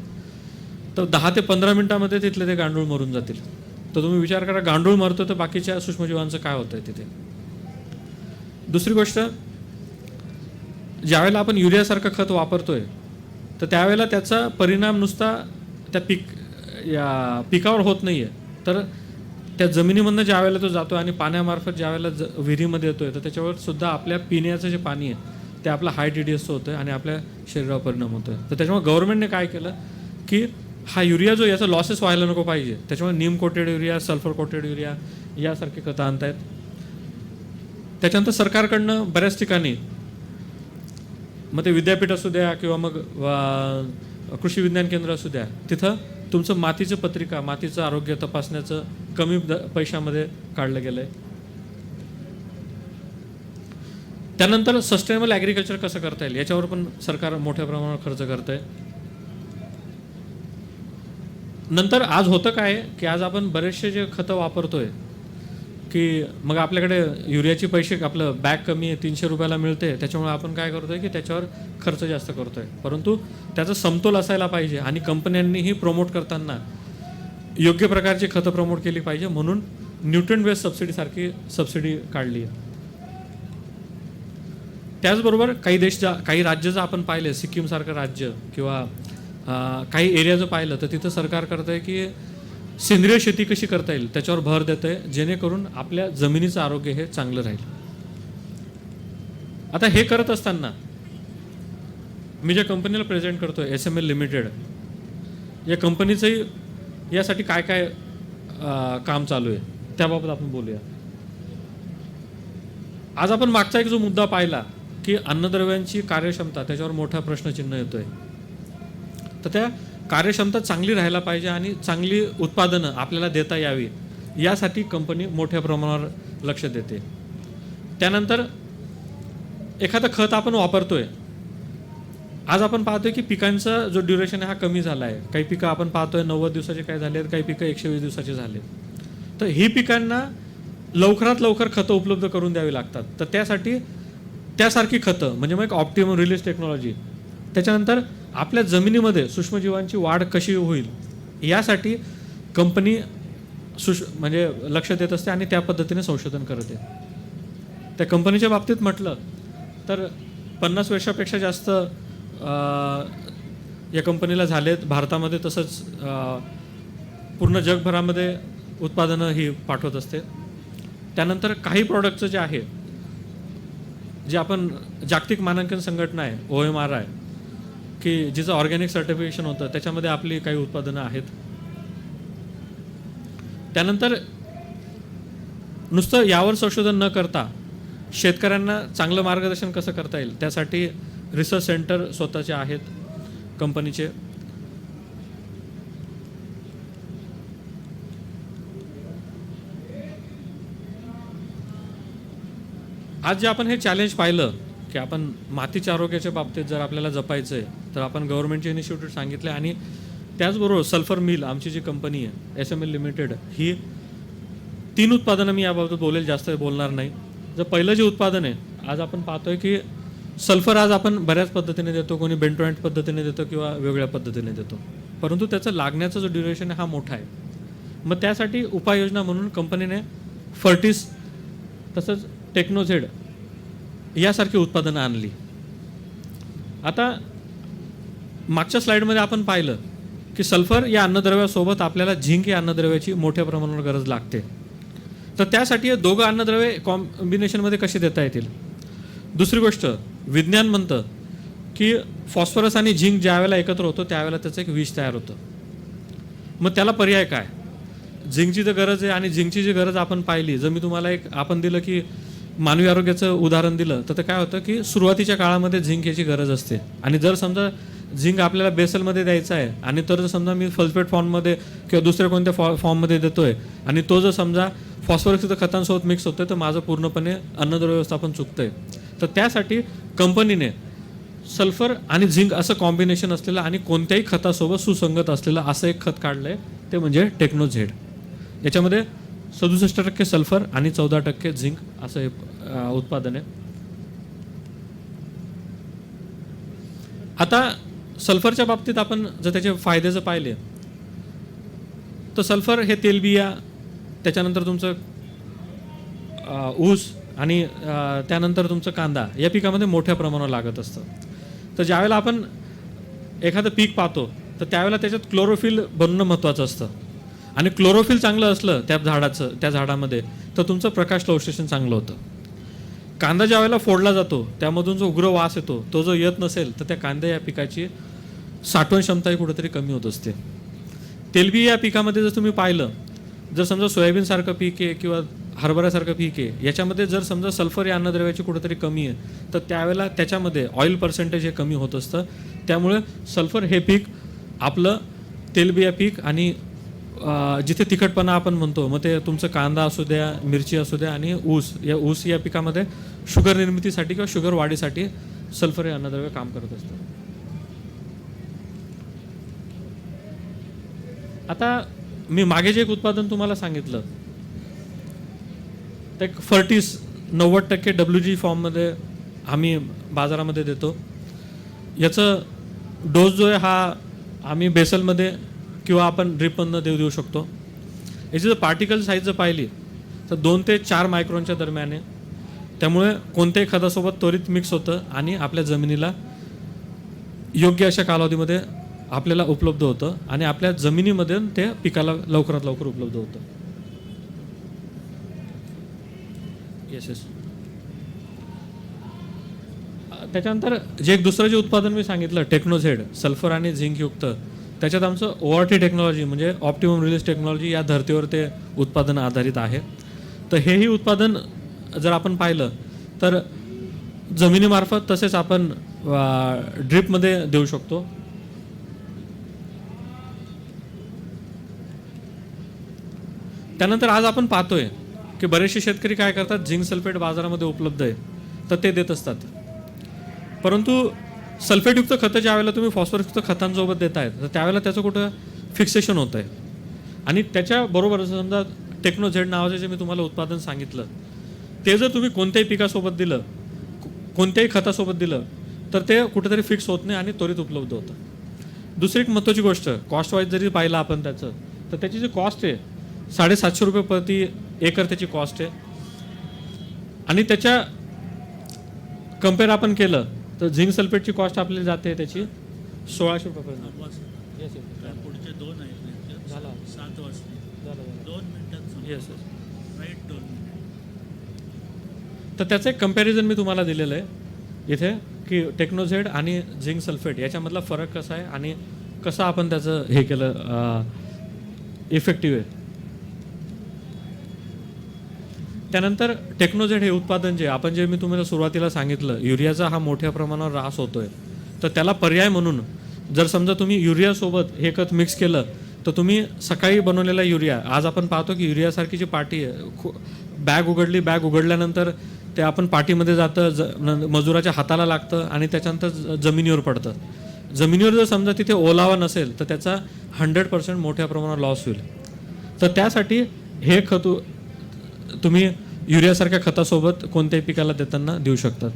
तर 10 ते 15 मिनिटामध्ये तिथले ते गांडूळ मरून जातील. तर तुम्ही विचार करा, गांडूळ मरतो तर बाकीच्या सूक्ष्मजीवांचं काय होतंय तिथे. दुसरी गोष्ट, ज्यावेळेला आपण युरियासारखं खत वापरतोय तर त्यावेळेला त्याचा परिणाम नुसता त्या पिकावर होत नाही आहे, तर त्या जमिनीमधनं ज्या वेळेला तो जातो आणि पाण्यामार्फत ज्या वेळेला विहिरीमध्ये येतोय तर त्याच्यावर सुद्धा आपल्या पिण्याचं जे पाणी आहे ते आपलं हाय TDS होतं आणि आपल्या शरीरावर परिणाम होतोय. तर त्याच्यामुळे गव्हर्नमेंटने काय केलं की हा युरिया जो याचा लॉसेस व्हायला नको पाहिजे, त्याच्यामुळे neem coated urea, sulphur coated urea यासारखे खतं आणतायत. त्याच्यानंतर सरकारकडनं बऱ्याच ठिकाणी मग ते विद्यापीठ असू द्या किंवा मग कृषी विज्ञान केंद्र असू द्या, तिथं तुमचं मातीचं पत्रिका, मातीचं आरोग्य तपासण्याचं कमी पैशामध्ये काढलं गेलंय. त्यानंतर सस्टेनेबल ॲग्रिकल्चर कसं करता येईल याच्यावर पण सरकार मोठ्या प्रमाणावर खर्च करतंय. नंतर आज होतं काय की आज आपण बरेचसे जे खतं वापरतोय की मग आपल्याकडे युरियाचे पैसे, आपलं बॅग कमी आहे, 300 रुपयाला मिळते, त्याच्यामुळे आपण काय करतोय की त्याच्यावर खर्च जास्त करतोय. परंतु त्याचा समतोल असायला पाहिजे आणि कंपन्यांनीही प्रमोट करताना योग्य प्रकारची खतं प्रमोट केली पाहिजे, म्हणून न्यूट्रन बेस्ड सबसिडीसारखी सबसिडी काढली आहे. त्याचबरोबर काही राज्य जर आपण पाहिले, सिक्कीमसारखं राज्य किंवा काही एरिया जर पाहिलं तर तिथं सरकार करतंय की सेंद्रिय शेती कशी करता येईल त्याच्यावर भर देत आहे, जेणेकरून आपल्या जमिनीचं आरोग्य हे चांगलं राहील. आता हे करत असताना मी ज्या कंपनीला प्रेझेंट करतोय SML लिमिटेड, या कंपनीचंही यासाठी काय काय काम चालू आहे त्याबाबत आपण बोलूया. आज आपण मागचा एक जो मुद्दा पाहिला की अन्नद्रव्यांची कार्यक्षमता, त्याच्यावर मोठा प्रश्नचिन्ह येतोय. तर त्या कार्यक्षमता चांगली राहायला पाहिजे आणि चांगली उत्पादनं आपल्याला देता यावी यासाठी कंपनी मोठ्या प्रमाणावर लक्ष देते. त्यानंतर एखादं खत आपण वापरतोय, आज आपण पाहतोय की पिकांचा जो ड्युरेशन आहे हा कमी झाला आहे. काही पिकं आपण पाहतोय 90 दिवसाचे काय झाले, काही पिकं 120 दिवसाचे झाले. तर ही पिकांना लवकरात लवकर खतं उपलब्ध करून द्यावी लागतात. तर त्यासाठी त्यासारखी खतं म्हणजे मग एक ऑप्टिमम रिलीज टेक्नॉलॉजी, त्याच्यानंतर आपल्या जमिनीमध्ये सूक्ष्मजीवांची वाढ कशी होईल यासाठी कंपनी म्हणजे लक्ष देत असते आणि त्या पद्धतीने संशोधन करते. त्या कंपनीच्या बाबतीत म्हटलं तर 50 वर्षापेक्षा जास्त या कंपनीला झालेत भारतामध्ये, तसंच पूर्ण जगभरामध्ये उत्पादनं ही पाठवत असते. त्यानंतर काही प्रॉडक्टचं जे आहे, जे आपण जागतिक मानांकन संघटना आहे OMRI की जिचं ऑर्गॅनिक सर्टिफिकेशन होतं, त्याच्यामध्ये आपली काही उत्पादनं आहेत. त्यानंतर नुसतं यावर संशोधन न करता शेतकऱ्यांना चांगलं मार्गदर्शन कसं करता येईल त्यासाठी रिसर्च सेंटर स्वतःचे आहेत कंपनीचे. आज जे आपण हे चॅलेंज पाहिलं की आपण मातीच्या आरोग्याच्या बाबतीत जर आपल्याला जपायचं आहे तर आपण गव्हर्नमेंटचे इनिशिएटिव्ह सांगितले आणि त्याचबरोबर सल्फर मिल आमची जी कंपनी आहे SML लिमिटेड, ही 3 उत्पादनं मी याबाबत बोलेल, जास्त बोलणार नाही. जर पहिलं जे उत्पादन आहे, आज आपण पाहतोय की सल्फर आज आपण बऱ्याच पद्धतीने देतो, कोणी बेंटोएंट पद्धतीने देतो किंवा वेगळ्या पद्धतीने देतो, परंतु त्याचं लागण्याचा जो ड्युरेशन आहे हा मोठा आहे. मग त्यासाठी उपाययोजना म्हणून कंपनीने फर्टिस तसंच टेक्नोझेड यासारखी उत्पादनं आणली. आता मागच्या स्लाईडमध्ये आपण पाहिलं की सल्फर या अन्नद्रव्यासोबत आपल्याला झिंक या अन्नद्रव्याची मोठ्या प्रमाणावर गरज लागते. तर त्यासाठी हे दोघं अन्नद्रव्ये कॉम्बिनेशनमध्ये कशी देता येतील. दुसरी गोष्ट, विज्ञान म्हणतं की फॉस्फरस आणि झिंक ज्या वेळेला एकत्र होतं त्यावेळेला त्याचं एक विष तयार होतं. मग त्याला पर्याय काय. झिंकची तर गरज आहे आणि झिंकची जी गरज आपण पाहिली, जर मी तुम्हाला एक आपण दिलं की मानवी आरोग्याचं उदाहरण दिलं तर ते काय होतं की सुरुवातीच्या काळामध्ये झिंक याची गरज असते. आणि जर समजा झिंक आपल्याला बेसलमध्ये द्यायचा आहे आणि तर जर समजा मी सल्फेट फॉर्ममध्ये किंवा दुसऱ्या कोणत्या फॉर्ममध्ये देतोय आणि तो जर समजा फॉस्फरसयुक्त खतांसोबत मिक्स होतोय तर माझं पूर्णपणे अन्नद्रव्य व्यवस्थापन चुकतंय. तर त्यासाठी कंपनीने सल्फर आणि झिंक असं कॉम्बिनेशन असलेलं आणि कोणत्याही खतासोबत सुसंगत असलेलं असं एक खत काढलंय, ते म्हणजे टेक्नोझेड. याच्यामध्ये 67% सल्फर आणि 14% झिंक असं हे उत्पादन आहे. आता सल्फरच्या बाबतीत आपण जर त्याचे फायदे जर पाहिले तर सल्फर हे तेलबिया, त्याच्यानंतर तुमचं ऊस आणि त्यानंतर तुमचं कांदा या पिकामध्ये मोठ्या प्रमाणावर लागत असतं. तर ज्यावेळेला आपण एखादं पीक पाहतो तर त्यावेळेला त्याच्यात क्लोरोफिल बनणं महत्त्वाचं असतं. आणि क्लोरोफिल चांगलं असलं त्या झाडामध्ये तर तुमचं प्रकाशसंश्लेषण चांगलं होतं. कांदा ज्या वेळेला फोडला जातो त्यामधून जो उग्र वास येतो तो जो येत नसेल तर त्या कांद्या या पिकाची साठवण क्षमताही कुठेतरी कमी होत असते. तेलबिया या पिकामध्ये जर तुम्ही पाहिलं, जर समजा सोयाबीनसारखं पीक आहे किंवा हरभऱ्यासारखं पीक आहे, याच्यामध्ये जर समजा सल्फर या अन्नद्रव्याची कुठेतरी कमी आहे तर त्यावेळेला त्याच्यामध्ये ऑइल पर्सेंटेज हे कमी होत असतं. त्यामुळे सल्फर हे पीक आपलं तेलबिया पीक आणि जिथे तिखटपणा आपण म्हणतो, मग ते तुमचं कांदा असू द्या, मिरची असू द्या आणि ऊस या पिकामध्ये शुगर निर्मितीसाठी किंवा शुगर वाढीसाठी सल्फर हे अन्नद्रव्य काम करत असतं. आता मी मागे जे एक उत्पादन तुम्हाला सांगितलं ते फर्टिस 90% WG फॉर्ममध्ये आम्ही बाजारामध्ये देतो. याचं डोस जो आहे हा आम्ही बेसलमध्ये किंवा आपण ड्रिपमधनं देऊ शकतो. याची जर पार्टिकल साईज जर पाहिली तर 2 ते 4 मायक्रॉनच्या दरम्यान आहे. त्यामुळे कोणत्याही खतासोबत त्वरित मिक्स होतं आणि आपल्या जमिनीला योग्य अशा कालावधीमध्ये आपल्याला उपलब्ध होतं आणि आपल्या जमिनीमध्ये ते पिकाला लवकरात लवकर उपलब्ध होतं. येस. त्याच्यानंतर जे एक दुसरं जे उत्पादन मी सांगितलं टेक्नोझेड, सल्फर आणि झिंक युक्त, त्याच्यात आमचं ORT टेक्नॉलॉजी म्हणजे ऑप्टिमम रिलीज टेक्नॉलॉजी या धर्तीवर ते उत्पादन आधारित आहे. तर हेही उत्पादन जर आपण पाहिलं तर जमिनीमार्फत तसेच आपण ड्रिपमध्ये देऊ शकतो. त्यानंतर आज आपण पाहतोय की बरेचसे शेतकरी काय करतात, झिंक सल्फेट बाजारामध्ये उपलब्ध आहे तर ते देत असतात. परंतु सल्फेटयुक्त खतं ज्यावेळेला तुम्ही फॉस्फरसयुक्त खतांसोबत देतायत तर त्यावेळेला त्याचं कुठं फिक्सेशन होतं आहे. आणि त्याच्याबरोबर समजा टेक्नोझेड नावाचं जे मी तुम्हाला उत्पादन सांगितलं ते जर तुम्ही कोणत्याही पिकासोबत दिलं, कोणत्याही खतासोबत दिलं तर ते कुठेतरी फिक्स होत नाही आणि त्वरित उपलब्ध होतं. दुसरी एक महत्त्वाची गोष्ट, कॉस्ट वाईज जरी पाहिलं आपण त्याचं तर त्याची जी कॉस्ट आहे 750 रुपये प्रति एकर त्याची कॉस्ट आहे. आणि त्याच्या कम्पेअर आपण केलं तर झिंक सल्फेटची कॉस्ट आपल्याला जाते त्याची 1600 रुपयापर्यंत. पुढचे 2 आहेत झाला 7 वाजता 2 मिनिटात येस. Right 2 minute. तर त्याचं एक कंपॅरिझन मी तुम्हाला दिलेलं आहे इथे की टेक्नोझेड आणि झिंक सल्फेट याच्यामधला फरक कसा आहे आणि कसं आपण त्याचं हे केलं इफेक्टिव्ह आहे. त्यानंतर टेक्नोझेड हे उत्पादन जे आपण मी तुम्हाला सुरुवातीला सांगितलं, युरियाचा हा मोठ्या प्रमाणावर ऱ्हास होतोय तर त्याला पर्याय म्हणून जर समजा तुम्ही युरियासोबत हे खत मिक्स केलं तर तुम्ही सकाळी बनवलेला युरिया, आज आपण पाहतो की युरियासारखी जी पाटी आहे, बॅग उघडल्यानंतर ते आपण पाटीमध्ये जातं, मजुराच्या हाताला लागतं आणि त्याच्यानंतर जमिनीवर पडतं. जमिनीवर जर समजा तिथे ओलावा नसेल तर त्याचा 100% मोठ्या प्रमाणावर लॉस होईल. तर त्यासाठी हे खत तुम्ही युरियासारख्या खतासोबत कोणत्याही पिकाला देताना देऊ शकतात.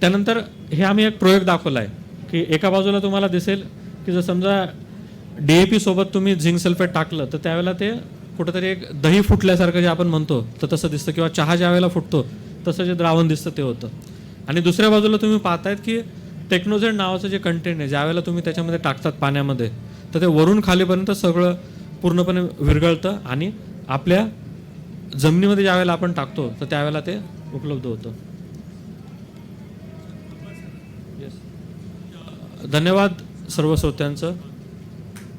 त्यानंतर हे आम्ही एक प्रयोग दाखवला आहे की एका बाजूला तुम्हाला दिसेल की जर समजा DAP सोबत तुम्ही झिंक सल्फेट टाकलं तर त्यावेळेला ते कुठंतरी एक दही फुटल्यासारखं जे आपण म्हणतो तर तसं दिसतं, किंवा चहा ज्या वेळेला फुटतो तसं जे द्रावण दिसतं ते होतं. आणि दुसऱ्या बाजूला तुम्ही पाहतायत की टेक्नोझेड नावाचं जे कंटेंट आहे ज्यावेळेला तुम्ही त्याच्यामध्ये टाकतात पाण्यामध्ये तर ते वरून खालीपर्यंत सगळं पूर्णपणे विरघळतं आणि आपल्या जमिनीमध्ये ज्यावेळेला आपण टाकतो तर त्यावेळेला ते उपलब्ध होतं. धन्यवाद सर्व श्रोत्यांचं.